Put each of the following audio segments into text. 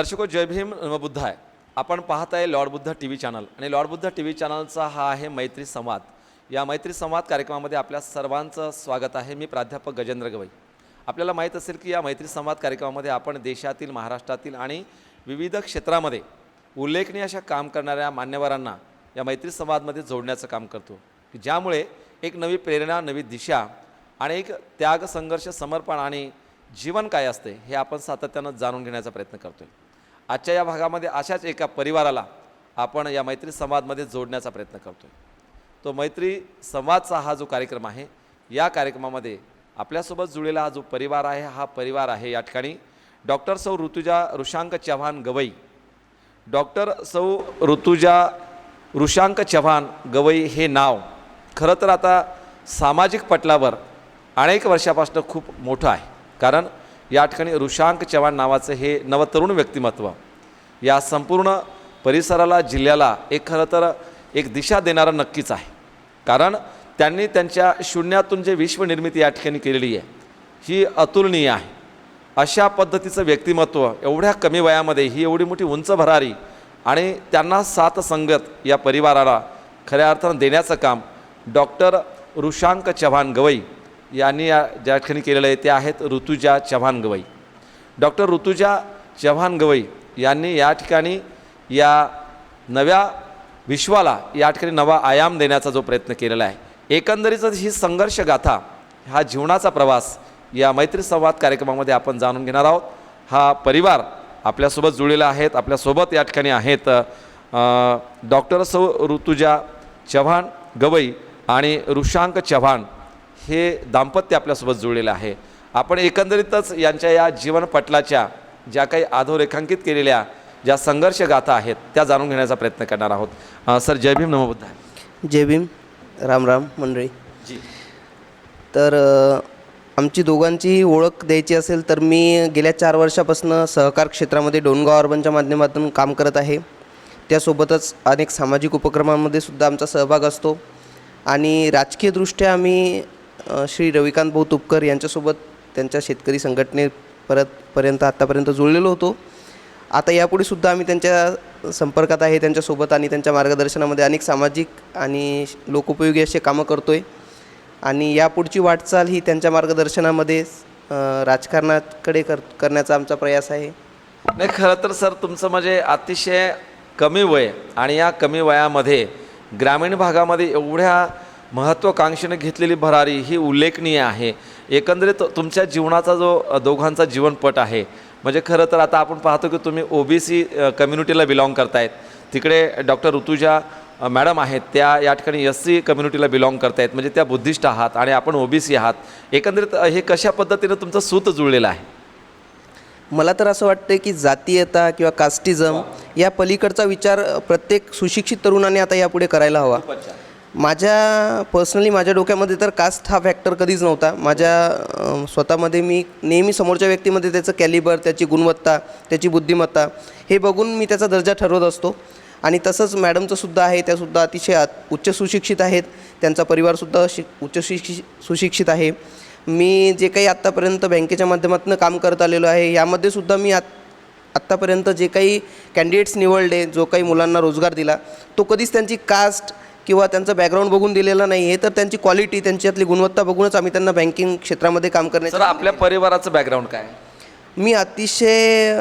दर्शको जय भीम नमबुद्ध आहे. आपण पाहत आहे Lord Buddha T V channel आणि लॉर्ड बुद्ध टी व्ही चॅनलचा हा आहे मैत्री संवाद. या मैत्री संवाद कार्यक्रमामध्ये आपल्या सर्वांचं स्वागत आहे. मी प्राध्यापक गजेंद्र गवई. आपल्याला माहीत असेल की या मैत्री संवाद कार्यक्रमामध्ये आपण देशातील, महाराष्ट्रातील आणि विविध क्षेत्रामध्ये उल्लेखनीय अशा काम करणाऱ्या मान्यवरांना या मैत्री संवादमध्ये जोडण्याचं काम करतो, की ज्यामुळे एक नवी प्रेरणा, नवी दिशा आणि एक त्याग, संघर्ष, समर्पण आणि जीवन काय असते हे आपण सातत्यानं जाणून घेण्याचा प्रयत्न करतोय. आजच्या या भागामध्ये अशाच एका परिवाराला आपण या मैत्री संवादमध्ये जोडण्याचा प्रयत्न करतोय. तो मैत्री संवादचा हा जो कार्यक्रम आहे, या कार्यक्रमामध्ये आपल्यासोबत जुळलेला हा जो परिवार आहे, हा परिवार आहे या ठिकाणी डॉक्टर सौ ऋतुजा ऋषांक चव्हाण गवई. डॉक्टर सौ ऋतुजा ऋषांक चव्हाण गवई हे नाव खरं तर आता सामाजिक पटलावर अनेक वर्षापासून खूप मोठं आहे. कारण या ठिकाणी ऋषांक चव्हाण नावाचं हे नवतरुण व्यक्तिमत्व या संपूर्ण परिसराला, जिल्ह्याला एक खरं तर एक दिशा देणारं नक्कीच आहे. कारण त्यांनी त्यांच्या शून्यातून जे विश्वनिर्मिती या ठिकाणी केलेली आहे ही अतुलनीय आहे. अशा पद्धतीचं व्यक्तिमत्व एवढ्या कमी वयामध्ये ही एवढी मोठी उंच भरारी आणि त्यांना साथ संगत या परिवाराला खऱ्या अर्थानं देण्याचं काम डॉक्टर ऋषांक चव्हाण गवई यांनी ज्या ठिकाणी केलेलं आहे ते आहेत ऋतुजा चव्हाण गवई. डॉक्टर ऋतुजा चव्हाण गवई यांनी या ठिकाणी या नव्या विश्वाला या ठिकाणी नवा आयाम देण्याचा जो प्रयत्न केलेला आहे. एकंदरीतच ही संघर्ष गाथा, हा जीवनाचा प्रवास या मैत्री संवाद कार्यक्रमामध्ये आपण जाणून घेणार आहोत. हा परिवार आपल्यासोबत जुळलेला आहेत. आपल्यासोबत या ठिकाणी आहेत डॉक्टर सौ ऋतुजा चव्हाण गवई आणि ऋषांक चव्हाण हे दाम्पत्य आपल्यासोबत जुळलेलं आहे. आपण एकंदरीतच यांच्या या जीवनपटलाच्या ज्या काही अधोरेखांकित केलेल्या ज्या संघर्ष गाथा आहेत त्या जाणून घेण्याचा प्रयत्न करणार आहोत. सर जय भीम नमोबुद्ध. जय भीम, राम राम मंडळी. जी, तर आमची दोघांची ओळख द्यायची असेल तर मी गेल्या 4 वर्षापासून सहकार क्षेत्रामध्ये डोनगाव अर्बनच्या माध्यमातून काम करत आहे. त्यासोबतच अनेक सामाजिक उपक्रमांमध्ये सुद्धा आमचा सहभाग असतो आणि राजकीयदृष्ट्या आम्ही श्री रविकांत भाऊ तुपकर यांच्यासोबत त्यांच्या शेतकरी संघटनेपर्यंत आत्तापर्यंत जुळलेलो होतो. आता यापुढे सुद्धा आम्ही त्यांच्या संपर्कात आहे, त्यांच्यासोबत आणि त्यांच्या मार्गदर्शनामध्ये अनेक सामाजिक आणि लोकोपयोगी असे कामं करतो आहे आणि यापुढची वाटचाल ही त्यांच्या मार्गदर्शनामध्ये राजकारणाकडे करण्याचा आमचा प्रयास आहे. नाही, खरं तर सर तुमचं म्हणजे अतिशय कमी वय आणि या कमी वयामध्ये ग्रामीण भागामध्ये एवढ्या महत्त्वाकांक्षेने घेतलेली भरारी ही उल्लेखनीय आहे. एकंदरीत तुमच्या जीवनाचा जो दोघांचा जीवनपट आहे म्हणजे खरं तर आता आपण पाहतो की तुम्ही OBC कम्युनिटीला बिलॉंग करतायत. तिकडे डॉक्टर ऋतुजा मॅडम आहेत, त्या या ठिकाणी SC कम्युनिटीला बिलॉंग करतायत, म्हणजे त्या बुद्धिस्ट आहात आणि आपण OBC आहात. एकंदरीत हे कशा पद्धतीनं तुमचं सूत जुळलेलं आहे? मला तर असं वाटतं की जातीयता किंवा कास्टिझम या पलीकडचा विचार प्रत्येक सुशिक्षित तरुणाने आता यापुढे करायला हवा. माझ्या डोक्यामध्ये तर कास्ट हा फॅक्टर कधीच नव्हता. माझ्या स्वतःमध्ये मी नेहमी समोरच्या व्यक्तीमध्ये त्याचं कॅलिबर, त्याची गुणवत्ता, त्याची बुद्धिमत्ता हे बघून मी त्याचा दर्जा ठरवत असतो. आणि तसंच मॅडमचं सुद्धा आहे, त्यासुद्धा अतिशय उच्च सुशिक्षित आहेत. त्यांचा परिवारसुद्धा उच्च सुशिक्षित आहे. मी जे काही आत्तापर्यंत बँकेच्या माध्यमातून काम करत आलेलो आहे यामध्ये सुद्धा मी आत्तापर्यंत जे काही कॅन्डिडेट्स निवडले, जो काही मुलांना रोजगार दिला, तो कधीच त्यांची कास्ट किंवा त्यांचं बॅकग्राऊंड बघून दिलेला नाही आहे, तर त्यांची क्वालिटी, त्यांच्यातली गुणवत्ता बघूनच आम्ही त्यांना बँकिंग क्षेत्रामध्ये काम करण्याचं. सर आपल्या परिवाराचं बॅकग्राऊंड काय? मी अतिशय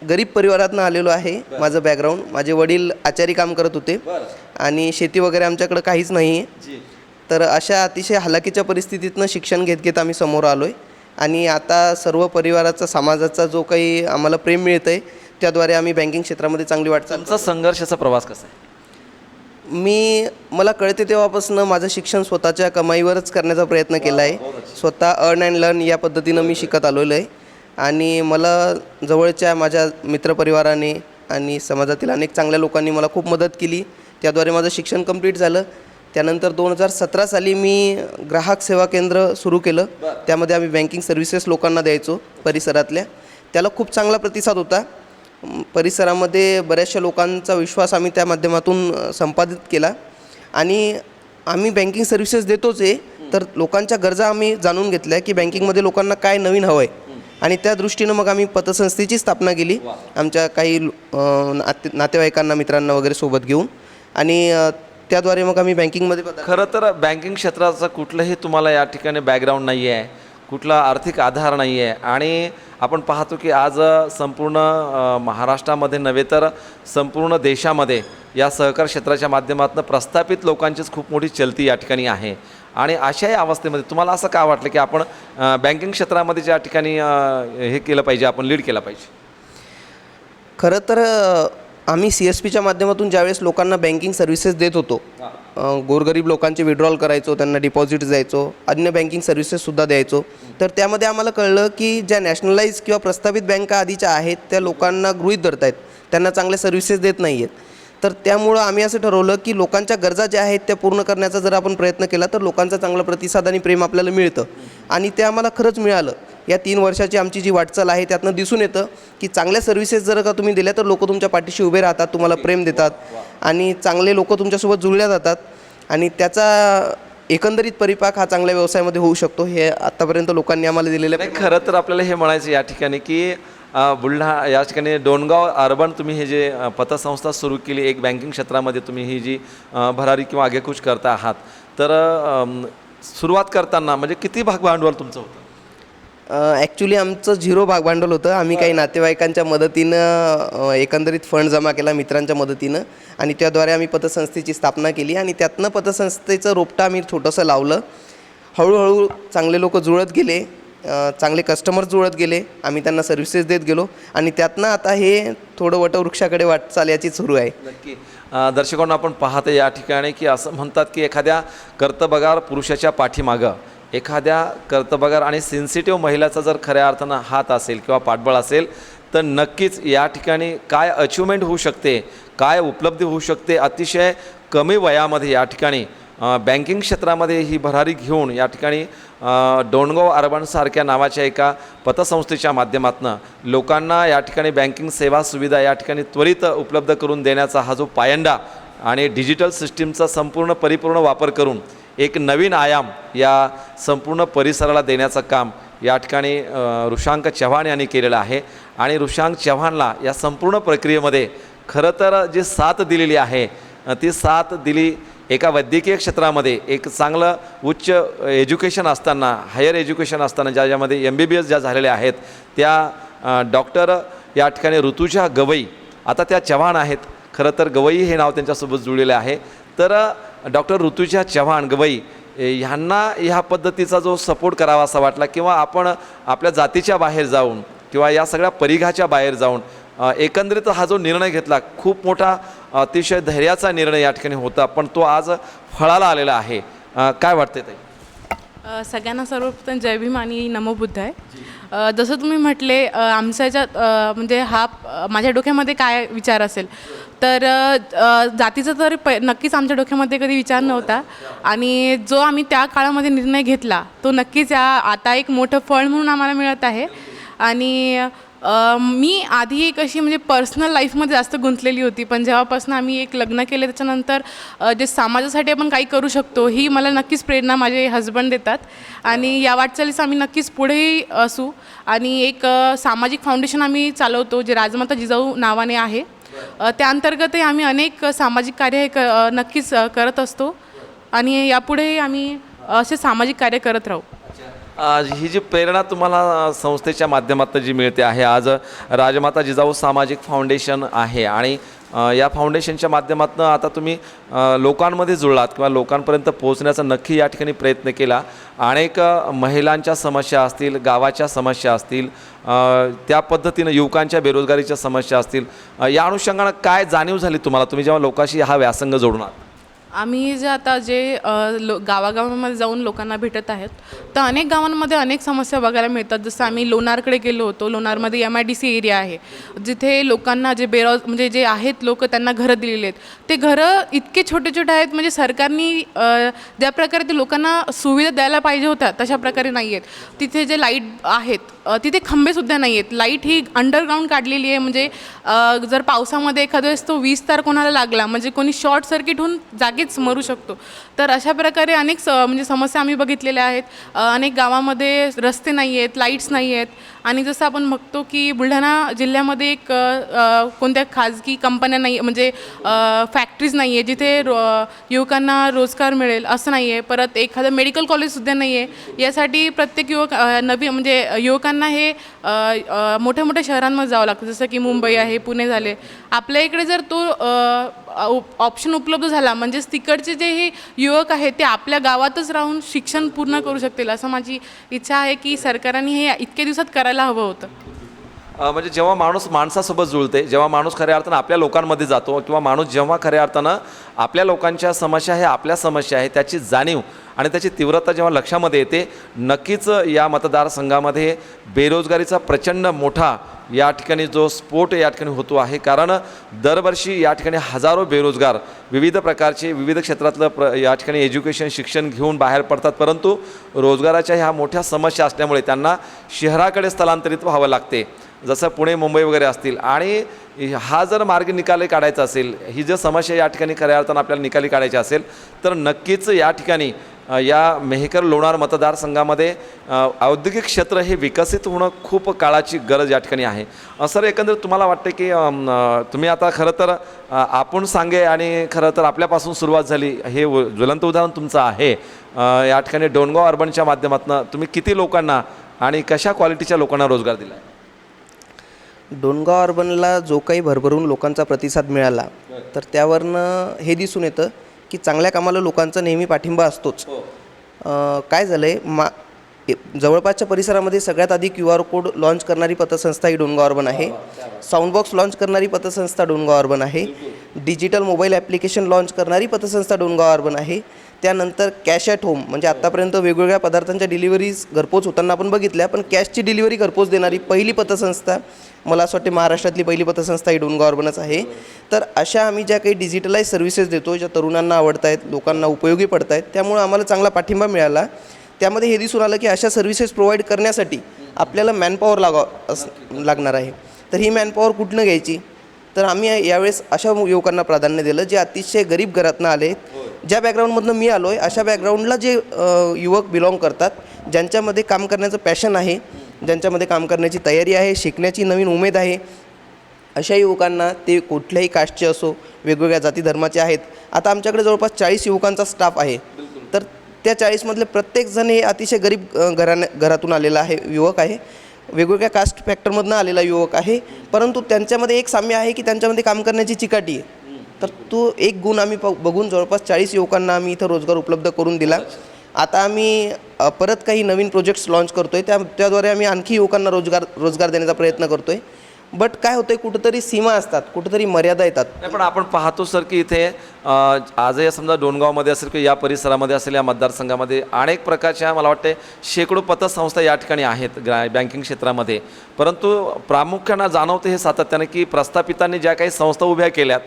गरीब परिवारातून आलेलो आहे. माझं बॅकग्राऊंड, माझे वडील आचारी काम करत होते आणि शेती वगैरे आमच्याकडं काहीच नाही आहे. तर अशा अतिशय हलाखीच्या परिस्थितीतनं शिक्षण घेत घेत आम्ही समोर आलो आहे आणि आता सर्व परिवाराचा, समाजाचा जो काही आम्हाला प्रेम मिळतं आहे त्याद्वारे आम्ही बँकिंग क्षेत्रामध्ये चांगली वाटचाल. तुमचा संघर्षाचा प्रवास कसा आहे? मला कळते तेव्हापासून माझं शिक्षण स्वतःच्या कमाईवरच करण्याचा प्रयत्न केला आहे. स्वतः अर्न अँड लर्न या पद्धतीनं मी शिकत आलेलो आहे आणि मला जवळच्या माझ्या मित्रपरिवाराने आणि समाजातील अनेक चांगल्या लोकांनी मला खूप मदत केली. त्याद्वारे माझं शिक्षण कंप्लीट झालं. त्यानंतर 2017 साली मी ग्राहक सेवा केंद्र सुरू केलं. त्यामध्ये आम्ही बँकिंग सर्व्हिसेस लोकांना द्यायचो परिसरातल्या. त्याला खूप चांगला प्रतिसाद होता. परिसरामध्ये बऱ्याचशा लोकांचा विश्वास आम्ही त्या माध्यमातून संपादित केला आणि आम्ही बँकिंग सर्व्हिसेस देतोच आहे, तर लोकांच्या गरजा आम्ही जाणून घेतल्या की बँकिंगमध्ये लोकांना काय नवीन हवं आहे. आणि त्या दृष्टीनं मग आम्ही पतसंस्थेची स्थापना केली आमच्या काही नातेवाईकांना मित्रांना वगैरे सोबत घेऊन आणि त्याद्वारे मग आम्ही बँकिंगमध्ये खरं तर बँकिंग क्षेत्राचं कुठलंही तुम्हाला या ठिकाणी बॅकग्राऊंड नाही आहे, कुठला आर्थिक आधार नाही आहे आणि आपण पाहतो की आज संपूर्ण महाराष्ट्रामध्ये नव्हे तर संपूर्ण देशामध्ये या सहकार क्षेत्राच्या माध्यमातून प्रस्थापित लोकांचीच खूप मोठी चलती या ठिकाणी आहे. आणि अशाही अवस्थेमध्ये तुम्हाला असं का वाटलं की आपण बँकिंग क्षेत्रामध्ये ज्या ठिकाणी हे केलं पाहिजे, आपण लीड केलं पाहिजे? खरं तर आम्ही CSPच्या माध्यमातून ज्यावेळेस लोकांना बँकिंग सर्व्हिसेस देत होतो, गोरगरीब लोकांचे विड्रॉल करायचो, त्यांना डिपॉझिट द्यायचो, अन्य बँकिंग सर्व्हिसेससुद्धा द्यायचो. तर त्यामध्ये आम्हाला कळलं की ज्या नॅशनलाइज किंवा प्रस्थापित बँका आधीच्या आहेत त्या लोकांना गृहीत धरत आहेत, त्यांना चांगले सर्व्हिसेस देत नाही आहेत. तर त्यामुळं आम्ही असं ठरवलं की लोकांच्या गरजा ज्या आहेत त्या पूर्ण करण्याचा जर आपण प्रयत्न केला तर लोकांचा चांगला प्रतिसाद आणि प्रेम आपल्याला मिळतं आणि ते आम्हाला खरंच मिळालं. या 3 वर्षाची आमची जी वाटचाल आहे त्यातनं दिसून येतं की चांगल्या सर्व्हिसेस जर का तुम्ही दिल्या तर लोक तुमच्या पाठीशी उभे राहतात, तुम्हाला प्रेम देतात आणि चांगले लोक तुमच्यासोबत जुळल्या जातात आणि त्याचा एकंदरीत परिपाक हा चांगल्या व्यवसायामध्ये होऊ शकतो. हे आत्तापर्यंत लोकांनी आम्हाला दिलेलं नाही, खरं तर आपल्याला हे म्हणायचं या ठिकाणी की बुलढाणा या ठिकाणी डोणगाव अर्बन तुम्ही हे जे पतसंस्था सुरू केली, एक बँकिंग क्षेत्रामध्ये तुम्ही ही जी भरारी किंवा आगेकूच करता आहात, तर सुरुवात करताना म्हणजे किती भागभांडवल तुमचं होतं? ॲक्च्युली आमचं 0 भागभांडवल होतं. आम्ही काही नातेवाईकांच्या मदतीनं एकंदरीत फंड जमा केला मित्रांच्या मदतीनं आणि त्याद्वारे आम्ही पतसंस्थेची स्थापना केली आणि त्यातनं पतसंस्थेचं रोपटं आम्ही छोटंसं लावलं. हळूहळू चांगले लोक जुळत गेले, चांगले कस्टमर जुळत गेले, आम्ही त्यांना सर्व्हिसेस देत गेलो आणि त्यातनं आता हे थोडं वटवृक्षाकडे वाटचाल याची सुरू आहे. नक्की. दर्शकांना आपण पाहतो या ठिकाणी की असं म्हणतात की एखाद्या कर्तबगार पुरुषाच्या पाठीमागं एखाद्या कर्तबगार आणि सेन्सिटिव्ह महिलाचा जर खऱ्या अर्थानं हात असेल किंवा पाठबळ असेल तर नक्कीच या ठिकाणी काय अचिव्हमेंट होऊ शकते, काय उपलब्धी होऊ शकते, अतिशय कमी वयामध्ये या ठिकाणी बँकिंग क्षेत्रामध्ये ही भरारी घेऊन या ठिकाणी डोणगाव अर्बनसारख्या नावाच्या एका पतसंस्थेच्या माध्यमातून लोकांना या ठिकाणी बँकिंग सेवा सुविधा या ठिकाणी त्वरित उपलब्ध करून देण्याचा हा जो पायंडा आणि डिजिटल सिस्टीमचा संपूर्ण परिपूर्ण वापर करून एक नवीन आयाम या संपूर्ण परिसराला देण्याचं काम या ठिकाणी ऋषांक चव्हाण यांनी केलेलं आहे. आणि ऋषांक चव्हाणला या संपूर्ण प्रक्रियेमध्ये खरं तर जी साथ दिलेली आहे ती साथ दिली एका वैद्यकीय क्षेत्रामध्ये एक चांगलं उच्च एज्युकेशन असताना, हायर एज्युकेशन असताना ज्यामध्ये MBBS ज्या झालेल्या आहेत त्या डॉक्टर या ठिकाणी ऋतुजा गवई, आता त्या चव्हाण आहेत, खरं तर गवई हे नाव त्यांच्यासोबत जुळलेलं आहे. तर डॉक्टर ऋतुजा चव्हाण गवई ह्यांना ह्या पद्धतीचा जो सपोर्ट करावा असा वाटला किंवा आपण आपल्या जातीच्या बाहेर जाऊन किंवा या सगळ्या परिघाच्या बाहेर जाऊन एकंदरीत हा जो निर्णय घेतला, खूप मोठा अतिशय धैर्याचा निर्णय या ठिकाणी होता, पण तो आज फळाला आलेला आहे. काय वाटते ते? सगळ्यांना सर्वप्रथम जय भीम आणि नमो बुद्धाय. जसं तुम्ही म्हटले आमच्या ह्याच्यात म्हणजे हा माझ्या डोक्यामध्ये काय विचार असेल तर जातीचा तर नक्कीच आमच्या डोक्यामध्ये कधी विचार नव्हता आणि जो आम्ही त्या काळामध्ये निर्णय घेतला तो नक्कीच आता एक मोठं फळ म्हणून आम्हाला मिळत आहे. आणि मी आधी एक अशी म्हणजे पर्सनल लाईफमध्ये जास्त गुंतलेली होती, पण जेव्हापासून आम्ही एक लग्न केले त्याच्यानंतर जे समाजासाठी आपण काही करू शकतो ही मला नक्कीच प्रेरणा माझे हजबंड देतात आणि या वाटचालीस आम्ही नक्कीच पुढेही असू. आणि एक सामाजिक फाउंडेशन आम्ही चालवतो जे राजमाता जिजाऊ नावाने आहे. त्या अंतर्गतही आम्ही अनेक सामाजिक कार्य हे नक्कीच करत असतो आणि यापुढे आम्ही असे सामाजिक कार्य करत राहू. ही जी प्रेरणा तुम्हाला संस्थेच्या माध्यमातून जी मिळते आहे, आज राजमाता जिजाऊ सामाजिक फाउंडेशन आहे आणि या फाउंडेशनच्या माध्यमातून आता तुम्ही लोकांमध्ये जुळलात किंवा लोकांपर्यंत पोहोचण्याचा नक्की या ठिकाणी प्रयत्न केला. अनेक महिलांच्या समस्या असतील, गावाच्या समस्या असतील, त्या पद्धतीनं युवकांच्या बेरोजगारीच्या समस्या असतील, या अनुषंगानं काय जाणीव झाली तुम्हाला तुम्ही जेव्हा लोकांशी हा व्यासंग जोडणार? आम्ही जे आता जे गावागावांमध्ये जाऊन लोकांना भेटत आहेत तर अनेक गावांमध्ये अनेक समस्या बघायला मिळतात. जसं आम्ही लोणारकडे गेलो होतो. लोणारमध्ये MIDC एरिया आहे जिथे लोकांना जे म्हणजे जे आहेत लोक त्यांना घरं दिलेली आहेत. ते घरं इतके छोटे छोटे आहेत म्हणजे सरकारने ज्या प्रकारे ते लोकांना सुविधा द्यायला पाहिजे होत्या तशा प्रकारे नाही आहेत. तिथे जे लाईट आहेत तिथे खंबेसुद्धा नाही आहेत. लाईट ही अंडरग्राऊंड काढलेली आहे म्हणजे जर पावसामध्ये एखाद्या वेळेस तो वीज तार कोणाला लागला म्हणजे कोणी शॉर्ट सर्किट होऊन जागेच मरू शकतो. तर अशा प्रकारे अनेक म्हणजे समस्या आम्ही बघितलेल्या आहेत. अनेक गावामध्ये रस्ते नाही आहेत, लाईट्स नाही आहेत आणि जसं आपण बघतो की बुलढाणा जिल्ह्यामध्ये एक कोणत्या खाजगी कंपन्या नाही, म्हणजे फॅक्टरीज नाही आहे जिथे युवकांना रोजगार मिळेल असं नाही आहे. परत एखादं मेडिकल कॉलेजसुद्धा नाही आहे. यासाठी प्रत्येक युवक नवीन म्हणजे युवकांना हे मोठ्या मोठ्या शहरांमध्ये जावं लागतं, जसं की मुंबई आहे, पुणे झाले. आपल्या इकडे जर तो ऑप्शन उपलब्ध झाला म्हणजेच तिकडचे जे हे युवक आहेत ते आपल्या गावातच राहून शिक्षण पूर्ण करू शकतील, असं माझी इच्छा आहे की सरकारने हे इतक्या दिवसात करायला हवं होतं. म्हणजे जेव्हा माणूस माणसासोबत जुळते, जेव्हा माणूस खऱ्या अर्थानं आपल्या लोकांमध्ये जातो किंवा माणूस जेव्हा खऱ्या अर्थानं आपल्या लोकांच्या समस्या हे आपल्या समस्या आहे त्याची जाणीव आणि त्याची तीव्रता जेव्हा लक्षामध्ये येते, नक्कीच या मतदारसंघामध्ये बेरोजगारीचा प्रचंड मोठा या ठिकाणी जो स्फोट या ठिकाणी होतो आहे. कारण दरवर्षी या ठिकाणी हजारो बेरोजगार विविध प्रकारचे विविध क्षेत्रातलं या ठिकाणी एज्युकेशन शिक्षण घेऊन बाहेर पडतात, परंतु रोजगाराच्या ह्या मोठ्या समस्या असल्यामुळे त्यांना शहराकडे स्थलांतरित व्हावं लागते, जसं पुणे मुंबई वगैरे असतील. आणि हा जर मार्ग निकाली काढायचा असेल, ही जर समस्या या ठिकाणी खऱ्या अर्थानं आपल्याला निकाली काढायची असेल तर नक्कीच या ठिकाणी या मेहकर लोणार मतदारसंघामध्ये औद्योगिक क्षेत्र हे विकसित होणं खूप काळाची गरज या ठिकाणी आहे. सर, एकंदरीत तुम्हाला वाटतं की तुम्ही आता खरं तर आपण सांगे आणि खरं तर आपल्यापासून सुरुवात झाली हे ज्वलंत उदाहरण तुमचं आहे. या ठिकाणी डोणगाव अर्बनच्या माध्यमातून तुम्ही किती लोकांना आणि कशा क्वालिटीच्या लोकांना रोजगार दिला आहे? डोणगाव अर्बनला जो काही भरभरून लोकांचा प्रतिसाद मिळाला तर त्यावरनं हे दिसून येतं की चांगल्या कामाला लोकांचा नेहमी पाठिंबा असतोच. काय झालं आहे, जवळपासच्या परिसरामध्ये सगळ्यात आधी QR कोड लॉन्च करणारी पतसंस्था ही डोणगाव अर्बन आहे. साऊंडबॉक्स लॉन्च करणारी पतसंस्था डोणगाव अर्बन आहे. डिजिटल मोबाईल ॲप्लिकेशन लॉन्च करणारी पतसंस्था डोणगाव अर्बन आहे. त्यानंतर कॅश ॲट होम म्हणजे आत्तापर्यंत वेगवेगळ्या पदार्थांच्या डिलिव्हरीज घरपोच होताना आपण बघितल्या, पण कॅशची डिलिव्हरी घरपोच देणारी पहिली पतसंस्था, मला असं वाटते महाराष्ट्रातली पहिली पतसंस्था ही डोणगाव अर्बनच आहे. तर अशा आम्ही ज्या काही डिजिटलाइज सर्व्हिसेस देतो, ज्या तरुणांना आवडत आहेत, लोकांना उपयोगी पडत आहेत, त्यामुळे आम्हाला चांगला पाठिंबा मिळाला. त्यामध्ये हे दिसून आलं की अशा सर्व्हिसेस प्रोव्हाइड करण्यासाठी आपल्याला मॅनपॉवर लागणार आहे. तर ही मॅनपॉवर कुठनं घ्यायची, तर आम्ही यावेळेस अशा युवकांना प्राधान्य दिलं जे अतिशय गरीब घरातनं आले. ज्या बॅकग्राऊंडमधनं मी आलो आहे अशा बॅकग्राऊंडला जे युवक बिलॉंग करतात, ज्यांच्यामध्ये काम करण्याचं पॅशन आहे, ज्यांच्यामध्ये काम करण्याची तयारी आहे, शिकण्याची नवीन उमेद आहे, अशा युवकांना, ते कुठल्याही कास्टचे असो, वेगवेगळ्या जाती धर्माचे आहेत. आता आमच्याकडे जवळपास 40 युवकांचा स्टाफ आहे. तर त्या 40मधले प्रत्येकजण हे अतिशय गरीब घरातून आलेला आहे, युवक आहे, वेगवेगळ्या कास्ट फॅक्टरमधनं आलेला युवक आहे. परंतु त्यांच्यामध्ये एक साम्य आहे की त्यांच्यामध्ये काम करण्याची चिकाटी आहे. तर तो एक गुण आम्ही बघून जवळपास 40 युवकांना आम्ही इथं रोजगार उपलब्ध करून दिला. आता आम्ही परत काही नवीन प्रोजेक्ट्स लॉन्च करतो आहे, त्याद्वारे आम्ही आणखी युवकांना रोजगार देण्याचा प्रयत्न करतो आहे. बट काय होतं आहे, कुठंतरी सीमा असतात, कुठंतरी मर्यादा येतात. नाही, पण आपण पाहतो सर की इथे आजही समजा डोणगावमध्ये असेल किंवा या परिसरामध्ये असेल, या मतदारसंघामध्ये अनेक प्रकारच्या मला वाटते शेकडो पतसंस्था या ठिकाणी आहेत बँकिंग क्षेत्रामध्ये. परंतु प्रामुख्यानं जाणवते हे सातत्याने की प्रस्थापितांनी ज्या काही संस्था उभ्या केल्यात,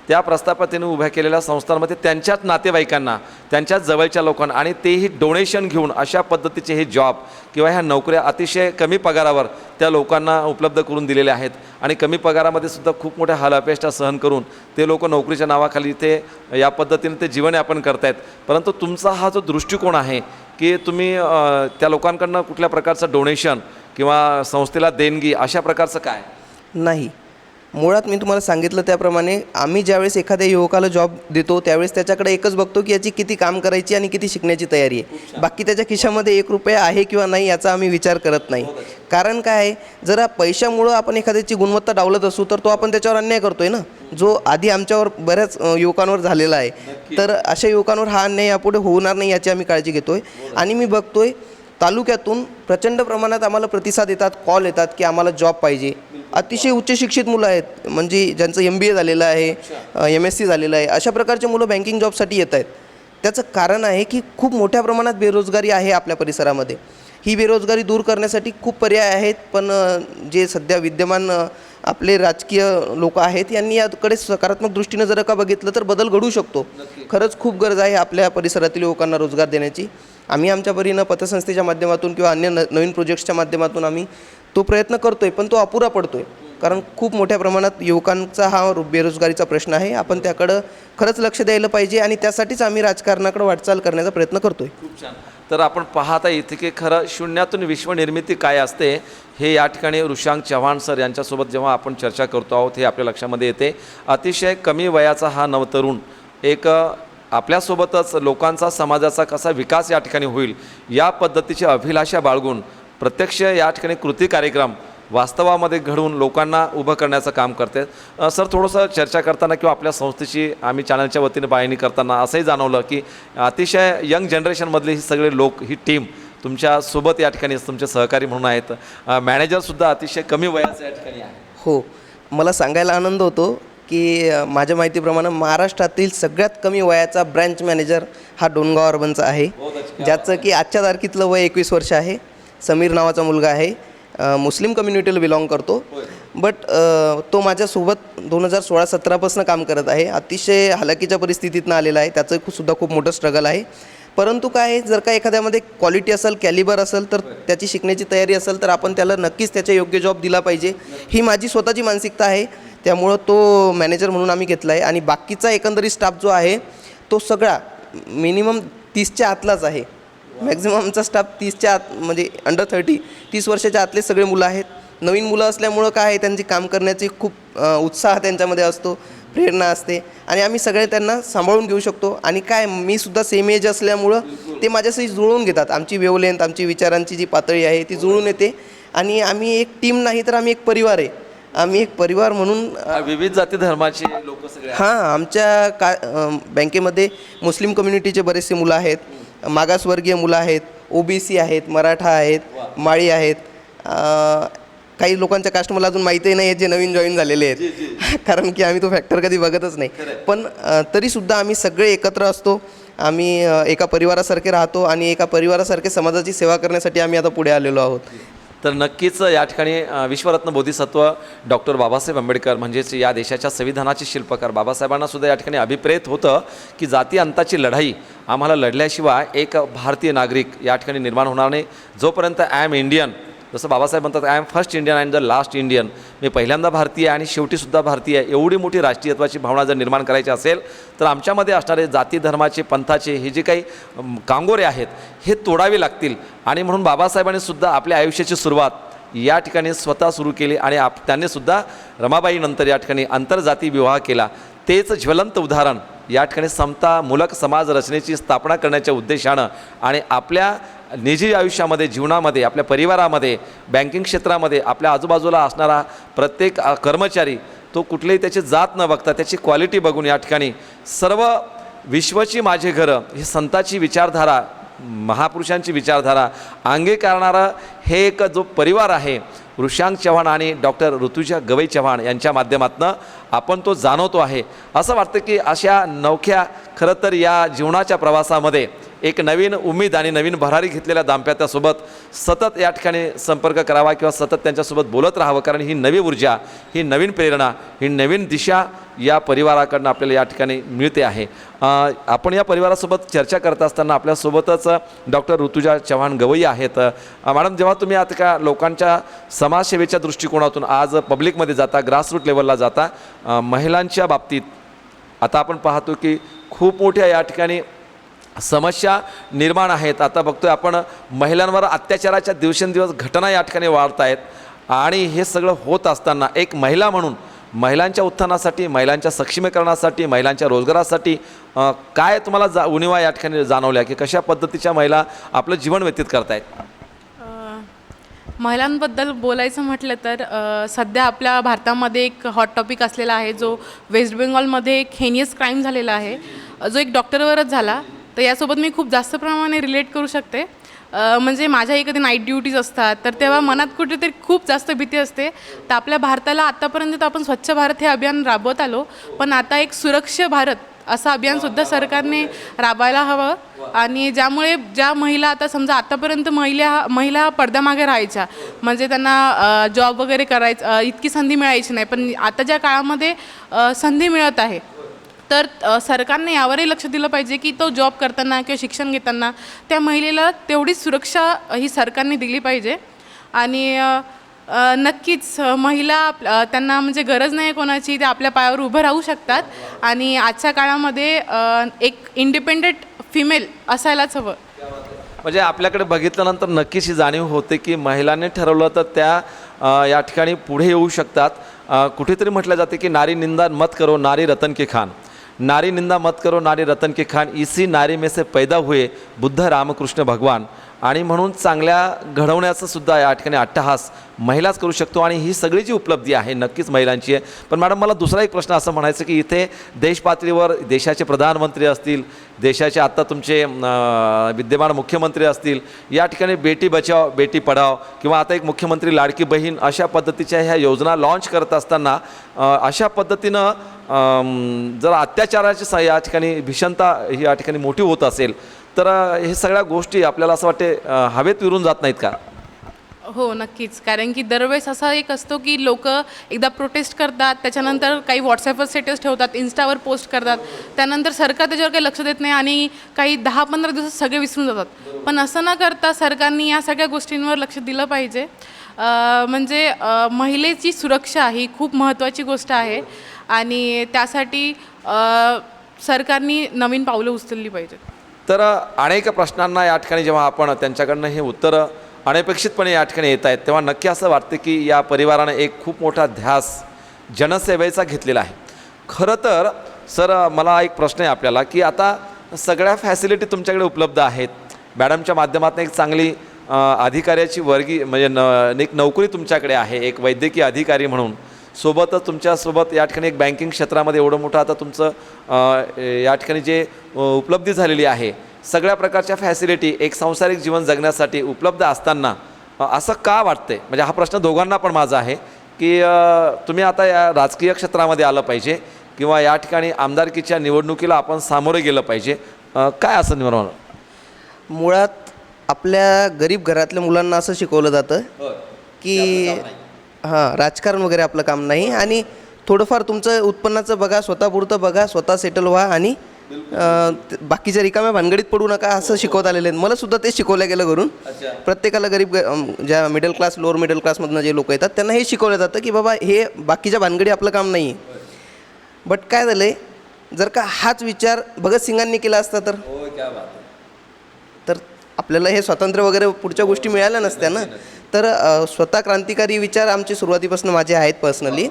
त्या प्रस्थापितांनी उभ्या केलेल्या संस्थांमध्ये त्यांच्याच नातेवाईकांना, त्यांच्याच जवळच्या लोकांना आणि तेही डोनेशन घेऊन अशा पद्धतीचे हे जॉब किंवा ह्या नोकऱ्या अतिशय कमी पगारावर त्या लोकांना उपलब्ध करून दिलेल्या आहेत. आणि कमी पगारामध्ये सुद्धा खूप मोठ्या हालापेष्टा सहन करून ते लोक नोकरीच्या नावाखाली ते या पद्धतीने ते जीवनयापन करतायत. परंतु तुमचा हा जो दृष्टिकोन आहे की तुम्ही त्या लोकांकडनं कुठल्या प्रकारचं डोनेशन किंवा संस्थेला देणगी अशा प्रकारचं काय नाही, मुळात मी तुम्हाला सांगितलं त्याप्रमाणे आम्ही ज्यावेळेस एखाद्या युवकाला जॉब देतो त्यावेळेस त्याच्याकडे एकच बघतो की याची किती काम करायची आणि किती शिकण्याची तयारी आहे. बाकी त्याच्या खिशामध्ये 1 रुपया आहे किंवा नाही याचा आम्ही विचार करत नाही. कारण काय आहे, जर पैशामुळं आपण एखाद्याची गुणवत्ता डावलत असू तर तो आपण त्याच्यावर अन्याय करतो आहे ना, जो आधी आमच्यावर बऱ्याच युवकांवर झालेला आहे. तर अशा युवकांवर हा अन्याय यापुढे होणार नाही याची आम्ही काळजी घेतो आहे. आणि मी बघतो आहे तालुक्यातून प्रचंड प्रमाणात आम्हाला प्रतिसाद येतात, कॉल येतात की आम्हाला जॉब पाहिजे. अतिशय उच्च शिक्षित मुलं आहेत, म्हणजे ज्यांचं MBA झालेलं आहे, MSc झालेलं आहे, अशा प्रकारचे मुलं बँकिंग जॉबसाठी येत आहेत. त्याचं कारण आहे की खूप मोठ्या प्रमाणात बेरोजगारी आहे आपल्या परिसरामध्ये. ही बेरोजगारी दूर करण्यासाठी खूप पर्याय आहेत, पण जे सध्या विद्यमान आपले राजकीय लोक आहेत यांनी याकडे सकारात्मक दृष्टीनं जर का बघितलं तर बदल घडू शकतो. खरंच खूप गरज आहे आपल्या परिसरातील लोकांना रोजगार देण्याची. आम्ही आमच्या परीनं पतसंस्थेच्या माध्यमातून किंवा अन्य नवीन प्रोजेक्ट्सच्या माध्यमातून आम्ही तो प्रयत्न करतो आहे, पण तो अपुरा पडतो आहे. कारण खूप मोठ्या प्रमाणात युवकांचा हा बेरोजगारीचा प्रश्न आहे. आपण त्याकडं खरंच लक्ष द्यायला पाहिजे आणि त्यासाठीच आम्ही राजकारणाकडे वाटचाल करण्याचा प्रयत्न करतो आहे. खूप छान. तर आपण पाहता इथे की खरं शून्यातून विश्वनिर्मिती काय असते हे या ठिकाणी ऋषांक चव्हाण सर यांच्यासोबत जेव्हा आपण चर्चा करतो आहोत हे आपल्या लक्षामध्ये येते. अतिशय कमी वयाचा हा नवतरुण एक आपल्यासोबतच लोकांचा समाजाचा कसा विकास या ठिकाणी होईल या पद्धतीची अभिलाषा बाळगून प्रत्यक्ष या ठिकाणी कृती कार्यक्रम वास्तवामध्ये घडवून लोकांना उभं करण्याचं काम करते. सर थोडंसं चर्चा करताना किंवा आपल्या संस्थेची आम्ही चॅनलच्या वतीने पाहणी करताना असंही जाणवलं की अतिशय यंग जनरेशनमधले ही सगळे लोक ही टीम तुमच्यासोबत या ठिकाणी तुमचे सहकारी म्हणून आहेत. मॅनेजरसुद्धा अतिशय कमी वयाचं या ठिकाणी आहे. हो, मला सांगायला आनंद होतो की माझ्या माहितीप्रमाणे महाराष्ट्रातील सगळ्यात कमी वयाचा ब्रँच मॅनेजर हा डोणगाव अर्बनचा आहे, ज्याचं की आजच्या तारखेतलं वय 21 वर्ष आहे. समीर नावाचा मुलगा आहे, मुस्लिम कम्युनिटीला बिलॉंग करतो. बट तो माझ्यासोबत 2016-17पासून काम करत आहे. अतिशय हलाखीच्या परिस्थितीतनं आलेला आहे. त्याचं सुद्धा खूप मोठं स्ट्रगल आहे. परंतु काय आहे, जर का एखाद्यामध्ये क्वालिटी असेल, कॅलिबर असेल, तर त्याची शिकण्याची तयारी असेल तर आपण त्याला नक्कीच त्याच्या योग्य जॉब दिला पाहिजे. ही माझी स्वतःची मानसिकता आहे. त्यामुळं तो मॅनेजर म्हणून आम्ही घेतला आहे. आणि बाकीचा एकंदरीत स्टाफ जो आहे तो सगळा मिनिमम 30च्या आतलाच आहे. मॅक्झिमम आमचा स्टाफ 30च्या आत म्हणजे अंडर 30 वर्षाच्या आतले सगळे मुलं आहेत. नवीन मुलं असल्यामुळं काय आहे, त्यांची काम करण्याची खूप उत्साह त्यांच्यामध्ये असतो, प्रेरणा असते आणि आम्ही सगळे त्यांना सांभाळून घेऊ शकतो. आणि काय, मी सुद्धा सेम एज असल्यामुळं ते माझ्याशी जुळवून घेतात. आमची वेवलेंथ, आमची विचारांची जी पातळी आहे ती जुळून येते आणि आम्ही एक टीम नाही तर आम्ही एक परिवार आहे. आम्ही एक परिवार म्हणून विविध जाती धर्माचे लोक सगळे आमच्या बँकेमध्ये मुस्लिम कम्युनिटीचे बरेचसे मुलं आहेत, मागासवर्गीय मुलं आहेत, OBC आहेत, मराठा आहेत, माळी आहेत. काही लोकांच्या कास्ट मला अजून माहितीही नाही आहेत जे नवीन जॉईन झालेले आहेत, कारण की आम्ही तो फॅक्टर कधी बघतच नाही. पण तरीसुद्धा आम्ही सगळे एकत्र असतो. आम्ही एका परिवारासारखे राहतो आणि एका परिवारासारखे समाजाची सेवा करण्यासाठी आम्ही आता पुढे आलेलो आहोत. तर नक्कीच या ठिकाणी विश्वरत्न बोधिसत्व डॉक्टर बाबासाहेब आंबेडकर म्हणजेच या देशाच्या संविधानाचे शिल्पकार बाबासाहेबांना सुद्धा या ठिकाणी अभिप्रेत होतं की जाती अंताची लढाई आम्हाला लढल्याशिवाय एक भारतीय नागरिक या ठिकाणी निर्माण होणार नाही. जोपर्यंत आय एम इंडियन, जसं बाबासाहेब म्हणतात I am first Indian and the last Indian, मी पहिल्यांदा भारतीय आणि शेवटीसुद्धा भारतीय, एवढी मोठी राष्ट्रीयत्वाची भावना जर निर्माण करायची असेल तर आमच्यामध्ये असणारे जाती धर्माचे पंथाचे हे जे काही कांगोरे आहेत हे तोडावे लागतील. आणि म्हणून बाबासाहेबांनी सुद्धा आपल्या आयुष्याची सुरुवात या ठिकाणी स्वतः सुरू केली आणि त्यांनीसुद्धा रमाबाईनंतर या ठिकाणी आंतरजाती विवाह केला. तेच ज्वलंत उदाहरण या ठिकाणी समतामूलक समाज रचनेची स्थापना करण्याच्या उद्देशानं आणि आपल्या निजी आयुष्यामध्ये, जीवनामध्ये, आपल्या परिवारामध्ये, बँकिंग क्षेत्रामध्ये आपल्या आजूबाजूला असणारा प्रत्येक कर्मचारी तो कुठलीही त्याची जात न बघता त्याची क्वालिटी बघून या ठिकाणी सर्व विश्वाची माझे घरं ही संताची विचारधारा, महापुरुषांची विचारधारा अंगीकारणारा हे एक जो परिवार आहे ऋषांक चव्हाण आणि डॉक्टर ऋतुजा गवई चव्हाण यांच्या माध्यमातून आपण तो जाणवतो आहे. असं वाटतं की अशा नवख्या खरं तर या जीवनाच्या प्रवासामध्ये एक नवीन उमेद आणि नवीन भरारी घेतलेल्या दाम्पत्यासोबत सतत या ठिकाणी संपर्क करावा किंवा सतत त्यांच्यासोबत बोलत राहावं, कारण ही नवी ऊर्जा, ही नवीन प्रेरणा, ही नवीन दिशा या परिवाराकडनं आपल्याला या ठिकाणी मिळते आहे. आपण या परिवारासोबत चर्चा करत असताना आपल्यासोबतच डॉक्टर ऋतुजा चव्हाण गवई आहेत. मॅडम, जेव्हा तुम्ही आता का लोकांच्या समाजसेवेच्या दृष्टिकोनातून आज पब्लिकमध्ये जाता, ग्रासरूट लेवलला जाता, महिलांच्या बाबतीत आता आपण पाहतो की खूप मोठ्या या ठिकाणी समस्या निर्माण आहेत. आता बघतोय आपण महिलांवर अत्याचाराच्या दिवसेंदिवस घटना या ठिकाणी वाढत आहेत आणि हे सगळं होत असताना एक महिला म्हणून महिलांच्या उत्थानासाठी, महिलांच्या सक्षमीकरणासाठी, महिलांच्या रोजगारासाठी काय तुम्हाला उणिवा या ठिकाणी जाणवल्या की कशा पद्धतीच्या महिला आपलं जीवन व्यतीत करतायत? महिलांबद्दल बोलायचं म्हटलं तर सध्या आपल्या भारतामध्ये एक हॉट टॉपिक असलेला आहे जो वेस्ट बेंगॉलमध्ये एक हेनियस क्राईम झालेला आहे जो एक डॉक्टरवरच झाला. तर यासोबत मी खूप जास्त प्रमाणे रिलेट करू शकते. म्हणजे माझ्याही कधी नाईट ड्युटीज असतात तर तेव्हा मनात कुठेतरी खूप जास्त भीती असते. तर आपल्या भारताला आत्तापर्यंत आपण स्वच्छ भारत हे अभियान राबवत आलो, पण आता एक सुरक्षा भारत असं अभियानसुद्धा सरकारने राबवायला हवं. आणि ज्यामुळे ज्या महिला आता समजा आत्तापर्यंत महिला पडद्यामागे राहायच्या, म्हणजे त्यांना जॉब वगैरे करायचं इतकी संधी मिळायची नाही, पण आता ज्या काळामध्ये संधी मिळत आहे तर सरकारने यावरही लक्ष दिलं पाहिजे की तो जॉब करताना किंवा शिक्षण घेताना त्या महिलेला तेवढीच सुरक्षा ही सरकारने दिली पाहिजे. आणि नक्कीच महिला त्यांना म्हणजे गरज नाही कोणाची, ते आपल्या पायावर उभं राहू शकतात आणि आजच्या काळामध्ये एक इंडिपेंडेंट फिमेल असायलाच हवं. म्हणजे आपल्याकडे बघितल्यानंतर नक्कीच ही जाणीव होते की महिलांनी ठरवलं तर त्या या ठिकाणी पुढे येऊ शकतात. कुठेतरी म्हटलं जाते की नारी निंदा मत करो नारी रतन के खान, नारी निंदा मत करो नारी रतन के खान, इसी नारी में से पैदा हुए बुद्ध रामकृष्ण भगवान. आणि म्हणून चांगल्या घडवण्याचं सुद्धा या ठिकाणी अट्टहास महिलाच करू शकतो आणि ही सगळी जी उपलब्धी आहे नक्कीच महिलांची आहे. पण मॅडम मला दुसरा एक प्रश्न असं म्हणायचं की इथे देश पातळीवर देशाचे प्रधानमंत्री असतील, देशाचे आत्ता तुमचे विद्यमान मुख्यमंत्री असतील, या ठिकाणी बेटी बचाव बेटी पढाव किंवा आता एक मुख्यमंत्री लाडकी बहीण अशा पद्धतीच्या ह्या योजना लॉन्च करत असताना अशा पद्धतीनं जर अत्याचाराची या ठिकाणी भीषणता ही या ठिकाणी मोठी होत असेल तर हे सगळ्या गोष्टी आपल्याला असं वाटते हवेत विरून जात नाहीत का? हो नक्कीच, कारण की दरवेळेस असा एक असतो की लोक एकदा प्रोटेस्ट करतात, त्याच्यानंतर काही व्हॉट्सॲपवर स्टेटस ठेवतात, इन्स्टावर पोस्ट करतात, त्यानंतर सरकार त्याच्यावर काही लक्ष देत नाही आणि काही 10-15 दिवसात सगळे विसरून जातात. पण असं न करता सरकारने या सगळ्या गोष्टींवर लक्ष दिलं पाहिजे. म्हणजे महिलेची सुरक्षा ही खूप महत्त्वाची गोष्ट आहे आणि त्यासाठी सरकारने नवीन पावलं उचलली पाहिजेत. तर अनेक प्रश्नांना या ठिकाणी जेव्हा आपण त्यांच्याकडनं हे उत्तरं अनपेक्षितपणे या ठिकाणी येत आहेत तेव्हा नक्की असं वाटतं की या परिवारानं एक खूप मोठा ध्यास जनसेवेचा घेतलेला आहे. खरं तर सर मला एक प्रश्न आहे आपल्याला की आता सगळ्या फॅसिलिटी तुमच्याकडे उपलब्ध आहेत, मॅडमच्या माध्यमातून एक चांगली अधिकाऱ्याची म्हणजे एक नोकरी तुमच्याकडे आहे, एक वैद्यकीय अधिकारी म्हणून, सोबतच तुमच्यासोबत या ठिकाणी एक बँकिंग क्षेत्रामध्ये एवढं मोठं आता तुमचं या ठिकाणी जे उपलब्धी झालेली आहे, सगळ्या प्रकारच्या फॅसिलिटी एक सांसारिक जीवन जगण्यासाठी उपलब्ध असताना असं का वाटतंय? म्हणजे हा प्रश्न दोघांना पण माझा आहे की तुम्ही आता या राजकीय क्षेत्रामध्ये आलं पाहिजे किंवा या ठिकाणी आमदारकीच्या निवडणुकीला आपण सामोरे गेलं पाहिजे, काय असं निर्माण? मुळात आपल्या गरीब घरातल्या मुलांना असं शिकवलं जातं की राजकारण वगैरे आपलं काम नाही आणि थोडंफार तुमचं उत्पन्नाचं बघा, स्वतःपुरतं बघा, स्वतः सेटल व्हा आणि बाकीच्या रिकाम्या भानगडीत पडू नका असं शिकवत आलेले आहेत. मला सुद्धा ते शिकवलं गेलं घरून. प्रत्येकाला गरीब ज्या मिडल क्लास लोअर मिडल क्लासमधनं जे लोक येतात त्यांना हे शिकवलं जातं की बाबा हे बाकीच्या भानगडी आपलं काम नाही आहे. बट काय झालं आहे, जर का हाच विचार भगतसिंगांनी केला असता तर आपल्याला हे स्वातंत्र्य वगैरे पुढच्या गोष्टी मिळाल्या नसत्या ना. तर स्वतः क्रांतिकारी विचार आमचे सुरुवातीपासून माझे आहेत पर्सनली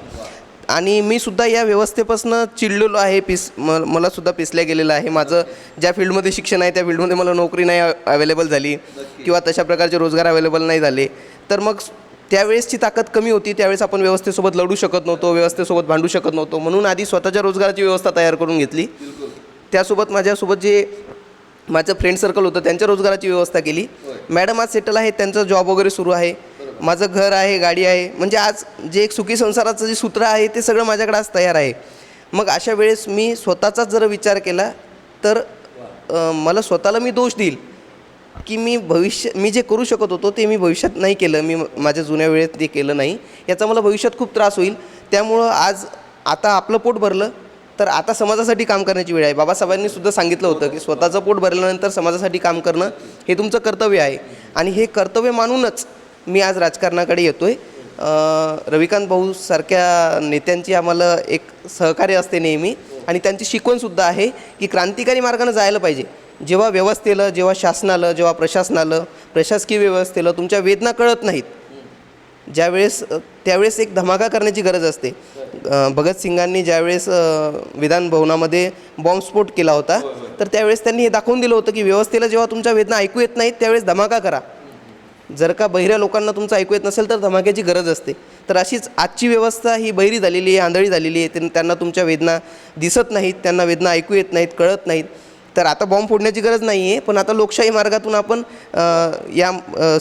आणि मी सुद्धा या व्यवस्थेपासून चिडलेलो आहे. मला सुद्धा पिसल्या गेलेलं आहे. माझं ज्या फील्डमध्ये शिक्षण आहे त्या फील्डमध्ये मला नोकरी नाही अवेलेबल झाली किंवा तशा प्रकारचे रोजगार अवेलेबल नाही झाले. तर मग त्यावेळेसची ताकद कमी होती, त्यावेळेस आपण व्यवस्थेसोबत लढू शकत नव्हतो, व्यवस्थेसोबत भांडू शकत नव्हतो, म्हणून आधी स्वतःच्या रोजगाराची व्यवस्था तयार करून घेतली. त्यासोबत माझ्यासोबत जे माझं फ्रेंड सर्कल होतं त्यांच्या रोजगाराची व्यवस्था केली. मॅडम आज सेटल आहे, त्यांचं जॉब वगैरे सुरू आहे, माझं घर आहे, गाडी आहे, म्हणजे आज जे एक सुखी संसाराचं जे सूत्र आहे ते सगळं माझ्याकडे आज तयार आहे. मग अशा वेळेस मी स्वतःचाच जर विचार केला तर मला स्वतःला मी दोष देईल की मी जे करू शकत होतो ते मी भविष्यात नाही केलं, मी माझ्या जुन्या वेळेत ते केलं नाही, याचा मला भविष्यात खूप त्रास होईल. त्यामुळं आता आपलं पोट भरलं तर आता समाजासाठी काम करण्याची वेळ आहे. बाबासाहेबांनी सुद्धा सांगितलं होतं की स्वतःचं पोट भरल्यानंतर समाजासाठी काम करणं हे तुमचं कर्तव्य आहे आणि हे कर्तव्य मानूनच मी आज राजकारणाकडे येतो आहे. रविकांत भाऊ सारख्या नेत्यांची आम्हाला एक सहकार्य असते नेहमी आणि त्यांची शिकवणसुद्धा आहे की क्रांतिकारी मार्गाने जायला पाहिजे. जेव्हा व्यवस्थेला, जेव्हा शासनाला, जेव्हा प्रशासनाला, प्रशासकीय व्यवस्थेला तुमच्या वेदना कळत नाहीत, त्यावेळेस एक धमाका करण्याची गरज असते. भगतसिंगांनी ज्यावेळेस विधान भवनामध्ये बॉम्बस्फोट केला होता तर त्यावेळेस त्यांनी हे दाखवून दिलं होतं की व्यवस्थेला जेव्हा तुमच्या वेदना ऐकू येत नाहीत त्यावेळेस धमाका करा. जर का बहिऱ्या लोकांना तुमचं ऐकू येत नसेल तर धमाक्याची गरज असते. तर अशीच आजची व्यवस्था ही बहिरी झालेली आहे, आंधळी झालेली आहे. त्यांना तुमच्या वेदना दिसत नाहीत, त्यांना वेदना ऐकू येत नाहीत, कळत नाहीत. तर आता बॉम्ब फोडण्याची गरज नाही आहे, पण आता लोकशाही मार्गातून आपण या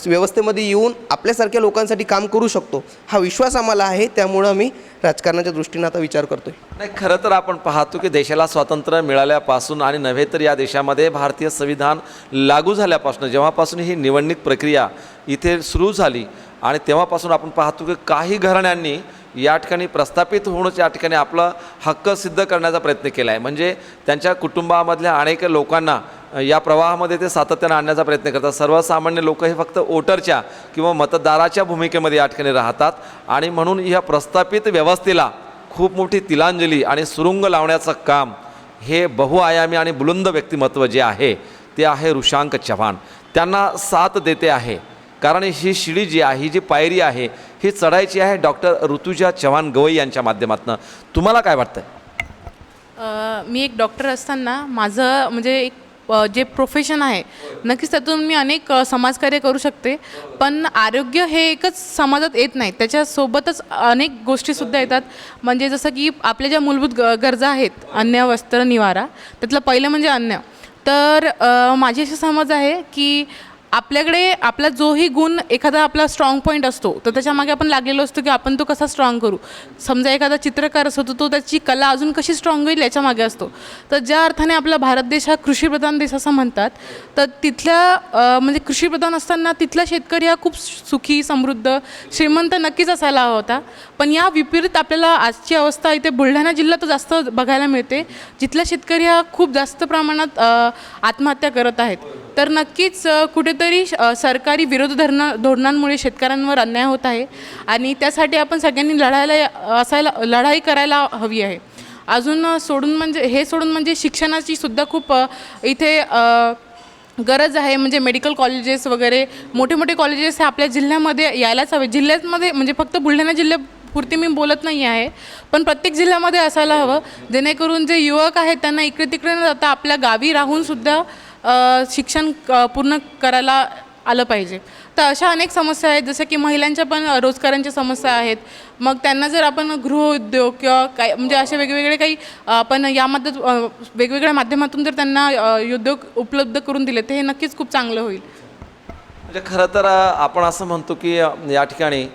व्यवस्थेमध्ये येऊन आपल्यासारख्या लोकांसाठी काम करू शकतो हा विश्वास आम्हाला आहे. त्यामुळं आम्ही राजकारणाच्या दृष्टीनं आता विचार करतो आहे. नाही, खरं तर आपण पाहतो की देशाला स्वातंत्र्य मिळाल्यापासून आणि नव्हे तर या देशामध्ये भारतीय संविधान लागू झाल्यापासून जेव्हापासून ही निवडणूक प्रक्रिया इथे सुरू झाली आणि तेव्हापासून आपण पाहतो की काही घराण्यांनी या ठिकाणी प्रस्थापित होऊनच या ठिकाणी आपला हक्क सिद्ध करण्याचा प्रयत्न केला आहे. म्हणजे त्यांच्या कुटुंबामधल्या अनेक लोकांना या प्रवाहामध्ये ते सातत्यानं आणण्याचा प्रयत्न करतात. सर्वसामान्य लोक हे फक्त वोटरच्या किंवा मतदाराच्या भूमिकेमध्ये या ठिकाणी राहतात आणि म्हणून ह्या प्रस्थापित व्यवस्थेला खूप मोठी तिलांजली आणि सुरुंग लावण्याचं काम हे बहुआयामी आणि बुलंद व्यक्तिमत्व जे आहे ते आहे ऋषांक चव्हाण. त्यांना साथ देते आहे, कारण ही शिडी जी आहे, ही जी पायरी आहे, ही चढायची आहे डॉक्टर ऋतुजा चव्हाण गवई यांच्या माध्यमातून. तुम्हाला काय वाटतं? मी एक डॉक्टर असताना माझं म्हणजे एक जे प्रोफेशन आहे, नक्कीच त्यातून मी अनेक समाजकार्य करू शकते. पण आरोग्य हे एकच समाजात येत नाही, त्याच्यासोबतच अनेक गोष्टीसुद्धा येतात. म्हणजे जसं की आपल्या ज्या मूलभूत गरजा आहेत, अन्न, वस्त्र, निवारा, त्यातलं पहिलं म्हणजे अन्न. तर माझी अशी समज आहे की आपल्याकडे आपला जोही गुण, एखादा आपला स्ट्रॉंग पॉईंट असतो, तर त्याच्यामागे आपण लागलेलो असतो की आपण तो कसा स्ट्रॉंग करू. समजा एखादा चित्रकार असतो, तो त्याची कला अजून कशी स्ट्रॉंग होईल याच्यामागे असतो. तर ज्या अर्थाने आपला भारत देश हा कृषीप्रधान देश असं म्हणतात, तर तिथल्या म्हणजे कृषीप्रधान असताना तिथला शेतकरी हा खूप सुखी, समृद्ध, श्रीमंत नक्कीच असायला हवा होता. पण या विपरीत आपल्याला आजची अवस्था इथे बुलढाणा जिल्ह्यात जास्त बघायला मिळते, जिथला शेतकरी हा खूप जास्त प्रमाणात आत्महत्या करत आहेत. तर नक्कीच कुठेतरी सरकारी विरोध धोरणांमुळे शेतकऱ्यांवर अन्याय होत आहे आणि त्यासाठी आपण सगळ्यांनी लढाई करायला हवी आहे. अजून सोडून म्हणजे शिक्षणाची सुद्धा खूप इथे गरज आहे. म्हणजे मेडिकल कॉलेजेस वगैरे, मोठे मोठे कॉलेजेस हे आपल्या जिल्ह्यामध्ये यायलाच हवे. जिल्ह्यामध्ये म्हणजे फक्त बुलढाणा जिल्ह्यापुरती मी बोलत नाही आहे, पण प्रत्येक जिल्ह्यामध्ये असायला हवं, जेणेकरून जे युवक आहेत त्यांना इकडे तिकडे न जाता आपल्या गावी राहूनसुद्धा शिक्षण पूर्ण करायला आलं पाहिजे. तर अशा अनेक समस्या आहेत, जसं की महिलांच्या पण रोजगारांच्या समस्या आहेत. मग त्यांना जर आपण गृहउद्योग किंवा काय म्हणजे असे वेगवेगळे काही आपण यामध्ये वेगवेगळ्या माध्यमातून जर त्यांना उद्योग उपलब्ध करून दिले, तर हे नक्कीच खूप चांगलं होईल. म्हणजे खरं तर आपण असं म्हणतो की या ठिकाणी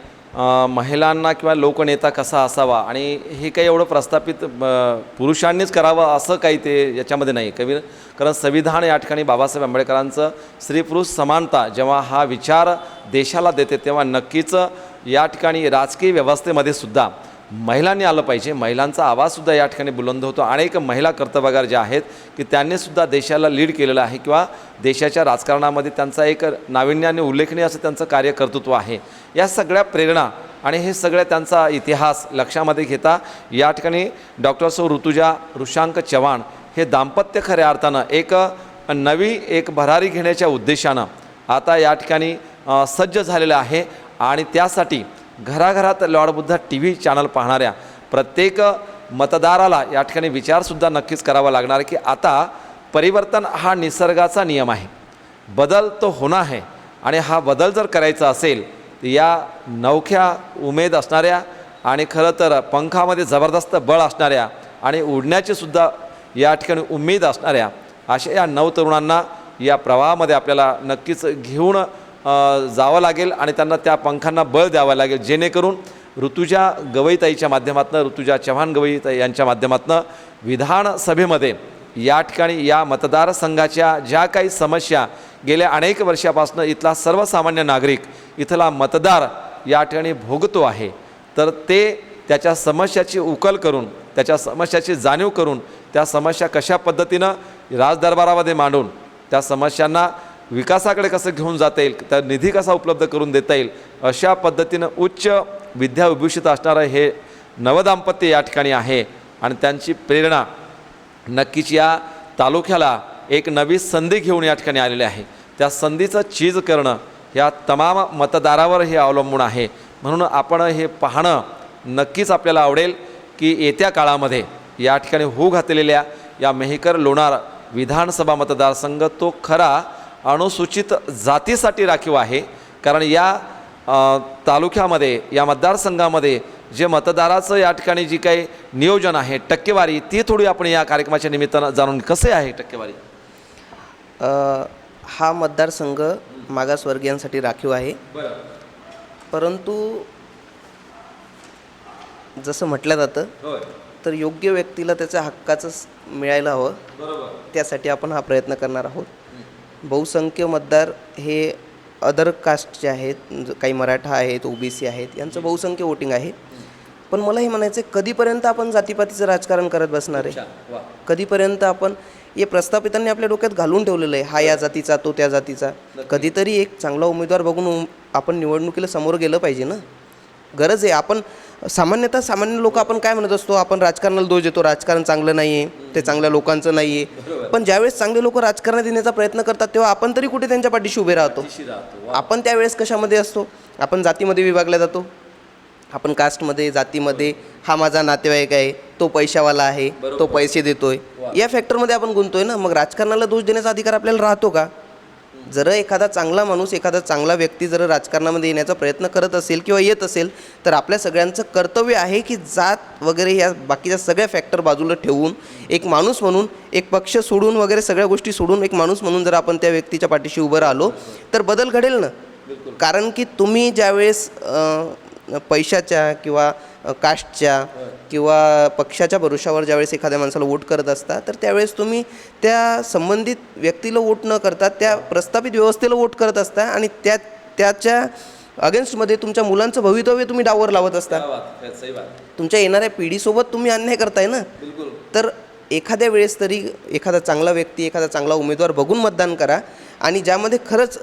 महिलांना किंवा लोकनेता कसा असावा आणि हे काही एवढं प्रस्थापित पुरुषांनीच करावं असं काही ते याच्यामध्ये नाही. कारण संविधान या ठिकाणी बाबासाहेब आंबेडकरांचं स्त्री पुरुष समानता जेव्हा हा विचार देशाला देते, तेव्हा नक्कीच या ठिकाणी राजकीय व्यवस्थेमध्ये सुद्धा महिलांनी आलं पाहिजे. महिलांचा आवाजसुद्धा या ठिकाणी बुलंद होतो. अनेक महिला कर्तबगार ज्या आहेत की त्यांनीसुद्धा देशाला लीड केलेलं आहे किंवा देशाच्या राजकारणामध्ये त्यांचा एक नाविन्याने उल्लेखनीय असं त्यांचं कार्यकर्तृत्व आहे. या सगळ्या प्रेरणा आणि हे सगळ्या त्यांचा इतिहास लक्षामध्ये घेता या ठिकाणी डॉक्टर सौ ऋतुजा ऋषांक चव्हाण हे दाम्पत्य खऱ्या अर्थानं एक भरारी घेण्याच्या उद्देशानं आता या ठिकाणी सज्ज झालेलं आहे. आणि त्यासाठी घराघरात लॉर्ड बुद्धा TV चॅनल पाहणाऱ्या प्रत्येक मतदाराला या ठिकाणी विचारसुद्धा नक्कीच करावा लागणार की आता परिवर्तन हा निसर्गाचा नियम आहे, बदल तो होणं आहे. आणि हा बदल जर करायचा असेल तर या नवख्या उमेद असणाऱ्या आणि खरं तर पंखामध्ये जबरदस्त बळ असणाऱ्या आणि उडण्याची सुद्धा या ठिकाणी उमेद असणाऱ्या अशा या नवतरुणांना या प्रवाहामध्ये आपल्याला नक्कीच घेऊन जावं लागेल आणि त्यांना त्या पंखांना बळ द्यावं लागेल, जेणेकरून ऋतुजा गवईताईच्या माध्यमातून, ऋतुजा चव्हाण गवईताई यांच्या माध्यमातून विधानसभेमध्ये या ठिकाणी या मतदारसंघाच्या ज्या काही समस्या गेल्या अनेक वर्षापासून इथला सर्वसामान्य नागरिक, इथला मतदार या ठिकाणी भोगतो आहे, तर ते त्याच्या समस्याची उकल करून, त्याच्या समस्याची जाणीव करून, त्या समस्या कशा पद्धतीनं राजदरबारामध्ये मांडून त्या समस्यांना विकासाकडे कसं घेऊन जाता येईल, त्या निधी कसा उपलब्ध करून देता येईल, अशा पद्धतीनं उच्च विद्याविभूषित असणारं हे नवदाम्पत्य या ठिकाणी आहे. आणि त्यांची प्रेरणा नक्कीच या तालुक्याला एक नवी संधी घेऊन या ठिकाणी आलेली आहे. त्या संधीचं चीज करणं या तमाम मतदारावर हे अवलंबून आहे. म्हणून आपण हे पाहणं नक्कीच आपल्याला आवडेल की येत्या काळामध्ये या ठिकाणी होऊ घातलेल्या या मेहकर लोणार विधानसभा मतदारसंघ तो खरा अनुसूचित जातीसाठी राखीव आहे. कारण या तालुक्यामध्ये, या मतदारसंघामध्ये जे मतदाराचं या ठिकाणी जी काही नियोजन आहे, टक्केवारी, ती थोडी आपण या कार्यक्रमाच्या निमित्तानं जाणून कसे आहे टक्केवारी. हा मतदारसंघ मागासवर्गीयांसाठी राखीव आहे, परंतु जसं म्हटलं जातं तर योग्य व्यक्तीला त्याच्या हक्काचं मिळायला हवं, त्यासाठी आपण हा प्रयत्न करणार आहोत. बहुसंख्य मतदार हे अदर कास्टचे आहेत, काही मराठा आहेत, OBC आहेत, यांचं बहुसंख्य वोटिंग आहे. पण मला हे म्हणायचं आहे, कधीपर्यंत आपण जातीपातीचं राजकारण करत बसणार आहे? वा. कधीपर्यंत आपण हे प्रस्थापितांनी आपल्या डोक्यात घालून ठेवलेलं आहे, हा या जातीचा तो त्या जातीचा. कधीतरी एक चांगला उमेदवार बघून आपण निवडणुकीला समोर गेलं पाहिजे ना. गरज आहे. आपण सामान्य लोक आपण काय म्हणत असतो, आपण राजकारणाला दोष देतो, राजकारण चांगलं नाही आहे, ते चांगल्या लोकांचं नाही आहे. पण ज्यावेळेस चांगले लोक राजकारणात येण्याचा प्रयत्न करतात तेव्हा आपण तरी कुठे त्यांच्या पाठीशी उभे राहतो. आपण त्यावेळेस कशामध्ये असतो? आपण जातीमध्ये विभागल्या जातो, आपण कास्टमध्ये, जातीमध्ये, हा माझा नातेवाईक आहे, तो पैशावाला आहे, तो पैसे देतोय, या फॅक्टरमध्ये आपण गुंततोय ना. मग राजकारणाला दोष देण्याचा अधिकार आपल्याला राहतो का? जर एखादा चांगला माणूस, एखादा चांगला व्यक्ती जर राजकारणामध्ये येण्याचा प्रयत्न करत असेल किंवा येत असेल तर आपल्या सगळ्यांचं कर्तव्य आहे की जात वगैरे ह्या बाकीच्या सगळ्या फॅक्टर बाजूला ठेवून एक माणूस म्हणून, एक पक्ष सोडून वगैरे सगळ्या गोष्टी सोडून एक माणूस म्हणून जर आपण त्या व्यक्तीच्या पाठीशी उभं राहिलो तर बदल घडेल ना. कारण की तुम्ही ज्यावेळेस पैशाच्या किंवा कास्टच्या किंवा पक्षाच्या भरोशावर ज्यावेळेस एखाद्या माणसाला वोट करत असता तर त्यावेळेस तुम्ही त्या संबंधित व्यक्तीला वोट न करता त्या प्रस्थापित व्यवस्थेला वोट करत असता आणि त्याच्या अगेन्स्टमध्ये तुमच्या मुलांचं भवितव्य तुम्ही डाववर लावत असता. तुमच्या येणाऱ्या पिढीसोबत तुम्ही अन्याय करताय ना. तर एखाद्या वेळेस तरी एखादा चांगला व्यक्ती, एखादा चांगला उमेदवार बघून मतदान करा आणि ज्यामध्ये खरंच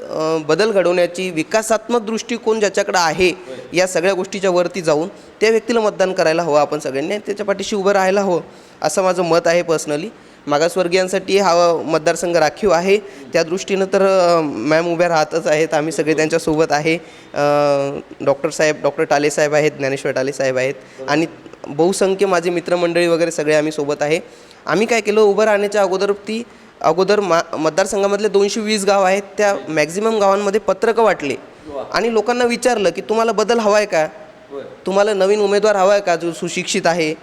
बदल घडवण्याची विकासात्मक दृष्टिकोन ज्याच्याकडे आहे या सगळ्या गोष्टीच्या वरती जाऊन त्या व्यक्तीला मतदान करायला हवं. आपण सगळ्यांनी त्याच्या पाठीशी उभं राहायला हवं असं माझं मत आहे पर्सनली. मागासवर्गीयांसाठी हा मतदारसंघ राखीव आहे त्या दृष्टीनं तर मॅम उभ्या राहतच आहेत, आम्ही सगळे त्यांच्यासोबत आहे. डॉक्टर टाले साहेब आहेत, ज्ञानेश्वर टाले साहेब आहेत आणि बहुसंख्य माझे मित्रमंडळी वगैरे सगळे आम्ही सोबत आहे. आम्ही काय केलं, उभं राहण्याच्या अगोदर मतदारसंघामधले 220 गाव आहेत, त्या मॅक्झिमम गावांमध्ये पत्रकं वाटले आणि लोकांना विचारलं की तुम्हाला बदल हवा आहे का, तुम्हाला नवीन उमेदवार हवा आहे का जो सुशिक्षित आहे,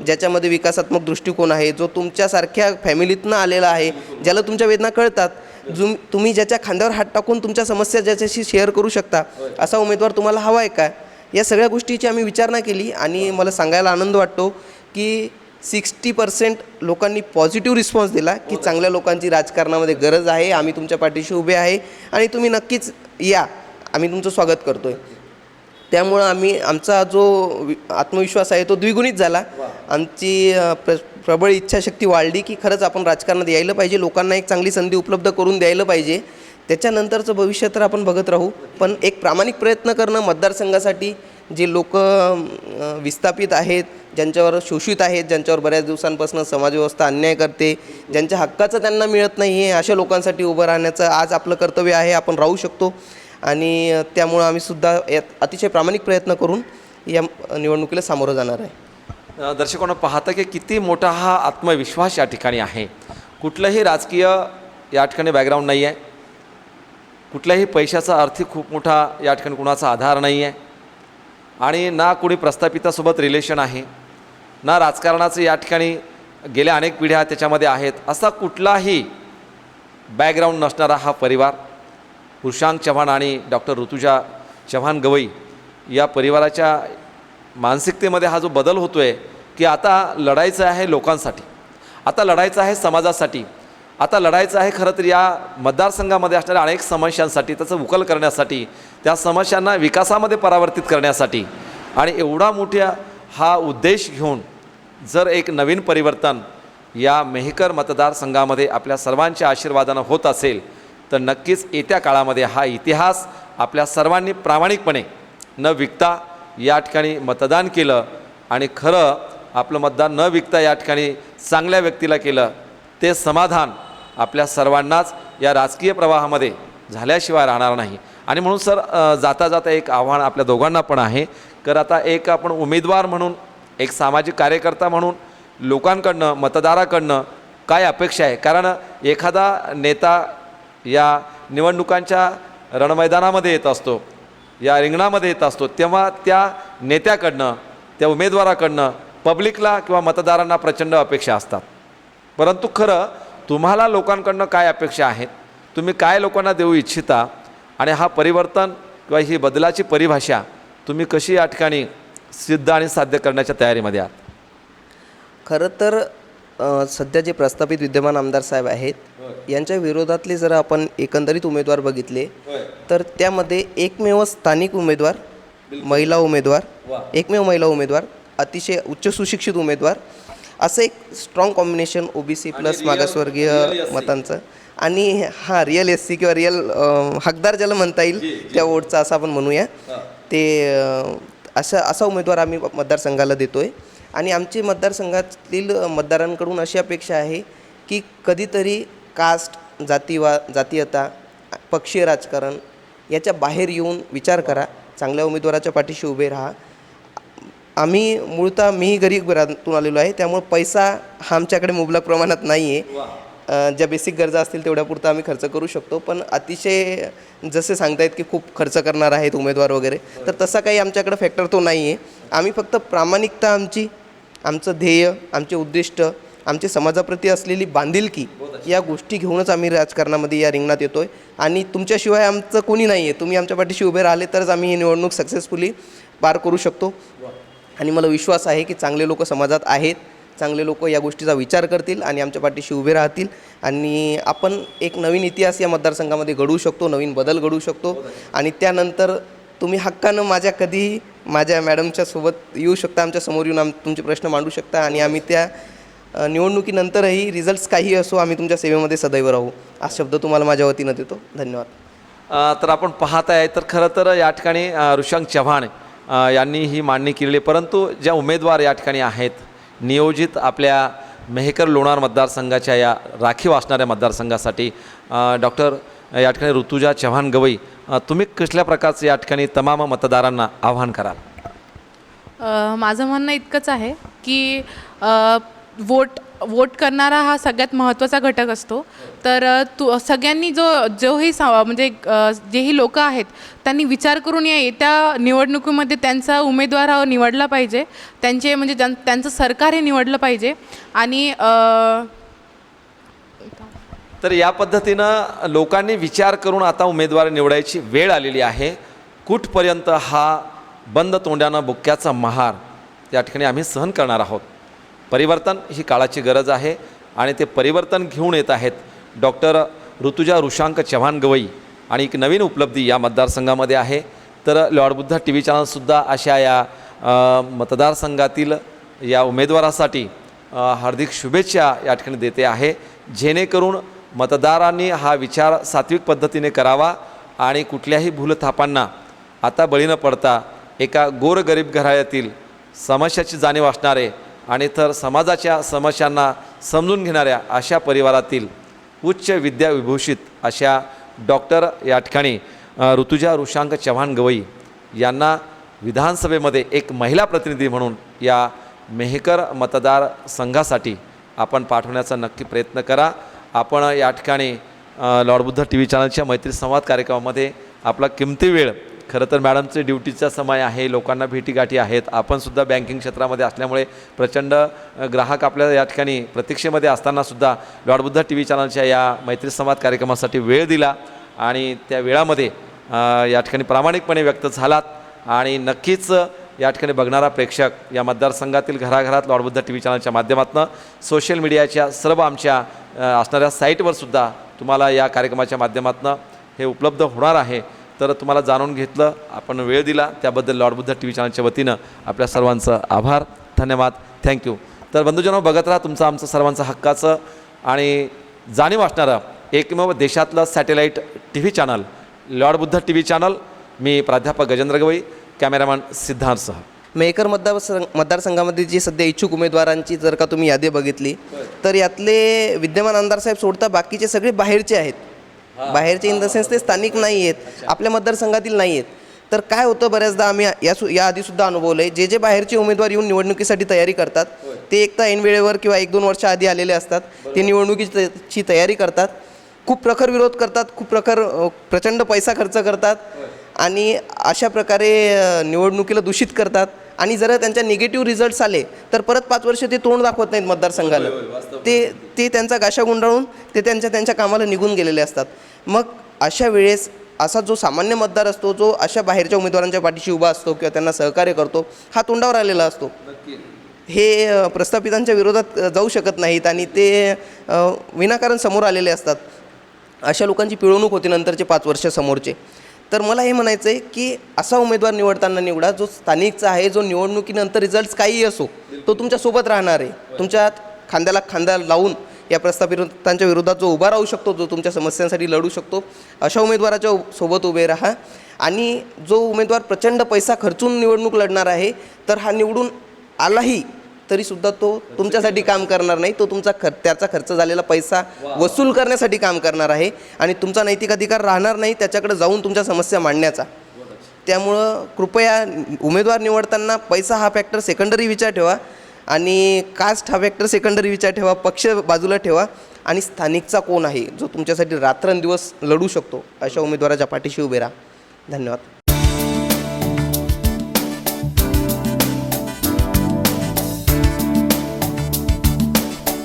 ज्याच्यामध्ये विकासात्मक दृष्टिकोन आहे, जो तुमच्यासारख्या फॅमिलीतनं आलेला आहे, ज्याला तुमच्या वेदना कळतात, तुम्ही ज्याच्या खांद्यावर हात टाकून तुमच्या समस्या ज्याच्याशी शेअर करू शकता, असा उमेदवार तुम्हाला हवा आहे का. या सगळ्या गोष्टीची आम्ही विचारणा केली आणि मला सांगायला आनंद वाटतो की 60% लोकांनी पॉझिटिव्ह रिस्पॉन्स दिला की चांगल्या लोकांची राजकारणामध्ये गरज आहे, आम्ही तुमच्या पाठीशी उभे आहे आणि तुम्ही नक्कीच या, आम्ही तुमचं स्वागत करतो आहे. त्यामुळं आमचा जो आत्मविश्वास आहे तो द्विगुणित झाला. आमची प्रबळ इच्छाशक्ती वाढली की खरंच आपण राजकारणात यायला पाहिजे, लोकांना एक चांगली संधी उपलब्ध करून द्यायला पाहिजे. त्याच्यानंतरचं भविष्य तर आपण बघत राहू, पण एक प्रामाणिक प्रयत्न करणं मतदारसंघासाठी. जे लोक विस्थापित आहेत, ज्यांच्यावर शोषित आहेत, ज्यांच्यावर बऱ्याच दिवसांपासून समाजव्यवस्था अन्याय करते, ज्यांच्या हक्काचं त्यांना मिळत नाही आहे, अशा लोकांसाठी उभं राहण्याचं आज आपलं कर्तव्य आहे. आपण राहू शकतो आणि त्यामुळं आम्ही सुद्धा यात अतिशय प्रामाणिक प्रयत्न करून या निवडणुकीला सामोरं जाणार आहे. दर्शकांना पाहता की किती मोठा हा आत्मविश्वास या ठिकाणी आहे. कुठलंही राजकीय या ठिकाणी बॅकग्राऊंड नाही आहे, कुठल्याही पैशाचा आर्थिक खूप मोठा या ठिकाणी कुणाचा आधार नाही आहे आणि ना कोणी प्रस्थापितासोबत रिलेशन आहे, ना राजकारणाचं या ठिकाणी गेल्या अनेक पिढ्या त्याच्यामध्ये आहेत. असा कुठलाही बॅकग्राऊंड नसणारा हा परिवार, कृषांक चव्हाण आणि डॉक्टर ऋतुजा चव्हाण गवई या परिवाराच्या मानसिकतेमध्ये हा जो बदल होतो आहे की आता लढायचं आहे लोकांसाठी, आता लढायचं आहे समाजासाठी, आता लढायचं आहे खरं तर या मतदारसंघामध्ये असणाऱ्या अनेक समस्यांसाठी, त्याचं उकल करण्यासाठी, त्या समस्यांना विकासामध्ये परावर्तित करण्यासाठी. आणि एवढा मोठा हा उद्देश घेऊन जर एक नवीन परिवर्तन या मेहकर मतदारसंघामध्ये आपल्या सर्वांच्या आशीर्वादानं होत असेल तर नक्कीच येत्या काळामध्ये हा इतिहास आपल्या सर्वांनी प्रामाणिकपणे न विकता या ठिकाणी मतदान केलं आणि खरं आपलं मतदान न विकता या ठिकाणी चांगल्या व्यक्तीला केलं, ते समाधान आपल्या सर्वांनाच या राजकीय प्रवाहामध्ये झाल्याशिवाय राहणार नाही. आणि म्हणून सर जाता जाता एक आव्हान आपल्या दोघांना पण आहे, तर आता एक आपण उमेदवार म्हणून, एक सामाजिक कार्यकर्ता म्हणून लोकांकडनं, मतदाराकडनं काय अपेक्षा आहे. कारण एखादा नेता या निवडणुकांच्या रणमैदानामध्ये येत असतो, या रिंगणामध्ये येत असतो, तेव्हा त्या नेत्याकडनं, त्या उमेदवाराकडनं पब्लिकला किंवा मतदारांना प्रचंड अपेक्षा असतात. परंतु खरं तुम्हाला लोकांकडनं काय अपेक्षा आहेत, तुम्ही काय लोकांना देऊ इच्छिता आणि हा परिवर्तन किंवा ही बदलाची परिभाषा तुम्ही कशी या ठिकाणी सिद्ध आणि साध्य करण्याच्या तयारीमध्ये आहात. खरं तर सध्या जे प्रस्थापित विद्यमान आमदार साहेब आहेत यांच्या विरोधातले जर आपण एकंदरीत उमेदवार बघितले तर त्यामध्ये एकमेव स्थानिक उमेदवार महिला उमेदवार, वा. एकमेव महिला उमेदवार, अतिशय उच्च सुशिक्षित उमेदवार, असं एक strong combination OBC plus real मागासवर्गीय SC. मतांचं आणि हा रिअल SC किंवा रिअल हकदार ज्याला म्हणता येईल त्या वोटचा असं आपण म्हणूया. ते असा उमेदवार आम्ही मतदारसंघाला देतो आहे. आणि आमची मतदारसंघातील मतदारांकडून अशी अपेक्षा आहे की कधीतरी कास्ट, जातीयता, पक्षीय राजकारण याच्या बाहेर येऊन विचार करा, चांगल्या उमेदवाराच्या पाठीशी उभे राहा. आम्ही मूळतः मीही गरीब घरातून आलेलो आहे, त्यामुळे पैसा हा आमच्याकडे मुबलक प्रमाणात नाही आहे. ज्या बेसिक गरजा असतील तेवढ्यापुरता आम्ही खर्च करू शकतो. पण अतिशय जसे सांगतायत की खूप खर्च करणार आहेत उमेदवार वगैरे, तर तसा काही आमच्याकडे फॅक्टर तो नाही आहे. आम्ही फक्त प्रामाणिकता, आमचं ध्येय, आमचे उद्दिष्ट, आमची समाजाप्रती असलेली बांधिलकी या गोष्टी घेऊनच आम्ही राजकारणामध्ये या रिंगणात येतो आहे. आणि तुमच्याशिवाय आमचं कोणी नाही आहे. तुम्ही आमच्या पाठीशी उभे राहिले तरच आम्ही ही निवडणूक सक्सेसफुली पार करू शकतो. आणि मला विश्वास आहे की चांगले लोक समाजात आहेत, चांगले लोक या गोष्टीचा विचार करतील आणि आमच्या पाठीशी उभे राहतील. आणि आपण एक नवीन इतिहास या मतदारसंघामध्ये घडवू शकतो, नवीन बदल घडवू शकतो. आणि त्यानंतर तुम्ही हक्कानं माझ्या मॅडमच्या सोबत येऊ शकता, आमच्या समोर येऊन तुमचे प्रश्न मांडू शकता. आणि आम्ही त्या निवडणुकीनंतरही रिझल्ट्स काही असो, आम्ही तुमच्या सेवेमध्ये सदैव राहू, हा शब्द तुम्हाला माझ्या वतीनं देतो. धन्यवाद. तर आपण पाहत आहे तर खरं तर या ठिकाणी ऋषंक चव्हाण यांनी ही मांडणी केलेली, परंतु ज्या उमेदवार या ठिकाणी आहेत नियोजित आपल्या मेहकर लोणार मतदारसंघाच्या या राखीव असणाऱ्या मतदारसंघासाठी डॉक्टर या ठिकाणी ऋतुजा चव्हाण गवई, तुम्ही कसल्या प्रकारचं या ठिकाणी तमाम मतदारांना आव्हान कराल? माझं म्हणणं इतकंच आहे की वोट करणारा हा सगळ्यात महत्त्वाचा घटक असतो. तर सगळ्यांनी जोही म्हणजे जेही लोक आहेत त्यांनी विचार करून त्या निवडणुकीमध्ये त्यांचा उमेदवार हा निवडला पाहिजे, त्यांचे म्हणजे त्यांचं सरकार हे निवडलं पाहिजे. आणि तर या पद्धतीनं लोकांनी विचार करून आता उमेदवार निवडायची वेळ आलेली आहे. कुठपर्यंत हा बंद तोंड्यानं बुक्क्याचा महार या ठिकाणी आम्ही सहन करणार आहोत. परिवर्तन ही काळाची गरज आहे आणि ते परिवर्तन घेऊन येत आहेत डॉक्टर ऋतुजा ऋषांक चव्हाण गवई. आणि एक नवीन उपलब्धी या मतदारसंघामध्ये आहे. तर लॉर्ड बुद्धा TV चॅनलसुद्धा अशा या मतदारसंघातील या उमेदवारासाठी हार्दिक शुभेच्छा या ठिकाणी देते आहे, जेणेकरून मतदारांनी हा विचार सात्विक पद्धतीने करावा आणि कुठल्याही भूलथापांना आता बळी न पडता एका गोरगरीब घराण्यातील समस्याची जाणीव असणारे आणि तर समाजाच्या समस्यांना समजून घेणाऱ्या अशा परिवारातील उच्च विद्याविभूषित अशा डॉक्टर या ठिकाणी ऋतुजा ऋषांक चव्हाण गवई यांना विधानसभेमध्ये एक महिला प्रतिनिधी म्हणून या मेहकर मतदारसंघासाठी आपण पाठवण्याचा नक्की प्रयत्न करा. आपण या ठिकाणी लॉर्ड बुद्धा TV चॅनलच्या मैत्री संवाद कार्यक्रमामध्ये आपला किमती वेळ, खरं तर मॅडमचे ड्युटीचा समय आहे, लोकांना भेटीगाठी आहेत, आपणसुद्धा बँकिंग क्षेत्रामध्ये असल्यामुळे प्रचंड ग्राहक आपल्या या ठिकाणी प्रतीक्षेमध्ये असतानासुद्धा लॉर्ड बुद्धा TV चॅनलच्या या मैत्री संवाद कार्यक्रमासाठी वेळ दिला आणि त्या वेळामध्ये या ठिकाणी प्रामाणिकपणे व्यक्त झालात. आणि नक्कीच या ठिकाणी बघणारा प्रेक्षक या मतदारसंघातील घराघरात लॉर्ड बुद्धा TV चॅनलच्या माध्यमातून सोशल मीडियाच्या सर्व आमच्या असणाऱ्या साईटवरसुद्धा तुम्हाला या कार्यक्रमाच्या माध्यमातून हे उपलब्ध होणार आहे. तर तुम्हाला जाणून घेतलं, आपण वेळ दिला त्याबद्दल लॉर्ड बुद्धा TV चॅनलच्या वतीनं आपल्या सर्वांचं आभार, धन्यवाद, थँक्यू. तर बंधुजनो, बघत राहा तुमचं आमचं सर्वांचं हक्काचं आणि जाणीव असणारं एकमेव देशातलं satellite TV channel Lord Buddha TV channel. मी प्राध्यापक गजेंद्र गवई, कॅमेरामॅन सिद्धार्थसह. मेहकर मतदारसंघामध्ये जी सध्या इच्छुक उमेदवारांची जर का तुम्ही यादी बघितली तर यातले विद्यमान आमदार साहेब सोडता बाकीचे सगळे बाहेरचे आहेत. बाहेरचे इन द सेन्स ते स्थानिक नाही आहेत, आपल्या मतदारसंघातील नाही आहेत. तर काय होतं, बऱ्याचदा आम्ही या आधीसुद्धा अनुभवलं आहे, जे बाहेरचे उमेदवार येऊन निवडणुकीसाठी तयारी करतात ते एक तर ऐन वेळेवर किंवा 1-2 वर्ष आधी आलेले असतात, ते निवडणुकीची तयारी करतात, खूप प्रखर विरोध करतात, खूप प्रचंड पैसा खर्च करतात आणि अशा प्रकारे निवडणुकीला दूषित करतात. आणि जर त्यांच्या निगेटिव्ह रिझल्ट्स आले तर परत 5 वर्ष ते तोंड दाखवत नाहीत मतदारसंघाला. ते त्यांचा गाशा गुंडाळून ते त्यांच्या कामाला निघून गेलेले असतात. मग अशा वेळेस असा जो सामान्य मतदार असतो, जो अशा बाहेरच्या उमेदवारांच्या पाठीशी उभा असतो किंवा त्यांना सहकार्य करतो, हा तोंडावर आलेला असतो. हे प्रस्थापितांच्या विरोधात जाऊ शकत नाहीत आणि ते विनाकारण समोर आलेले असतात. अशा लोकांची पिळवणूक होती नंतरचे 5 वर्ष समोरचे. तर मला हे म्हणायचं आहे की असा उमेदवार निवडताना निवडा जो स्थानिकचा आहे, जो निवडणुकीनंतर रिझल्ट्स काहीही असो तो तुमच्यासोबत राहणार आहे, तुमच्या खांद्याला खांदा लावून या प्रस्थापितांच्या विरोधात जो उभा राहू शकतो, जो तुमच्या समस्यांसाठी लढू शकतो, अशा उमेदवाराच्या सोबत उभे राहा. आणि जो उमेदवार प्रचंड पैसा खर्चून निवडणूक लढणार आहे तर हा निवडून आलाही तरीसुद्धा तो तुमच्यासाठी काम करणार नाही, तो त्याचा खर्च झालेला पैसा वसूल करण्यासाठी काम करणार आहे आणि तुमचा नैतिक अधिकार राहणार नाही त्याच्याकडे जाऊन तुमच्या समस्या मांडण्याचा. त्यामुळं कृपया उमेदवार निवडताना पैसा हा फॅक्टर सेकंडरी विचार ठेवा आणि कास्ट हा फॅक्टर सेकंडरी विचार ठेवा, पक्ष बाजूला ठेवा आणि स्थानिकचा कोण आहे जो तुमच्यासाठी रात्रंदिवस लढू शकतो अशा उमेदवाराच्या पाठीशी उभे राहा. धन्यवाद.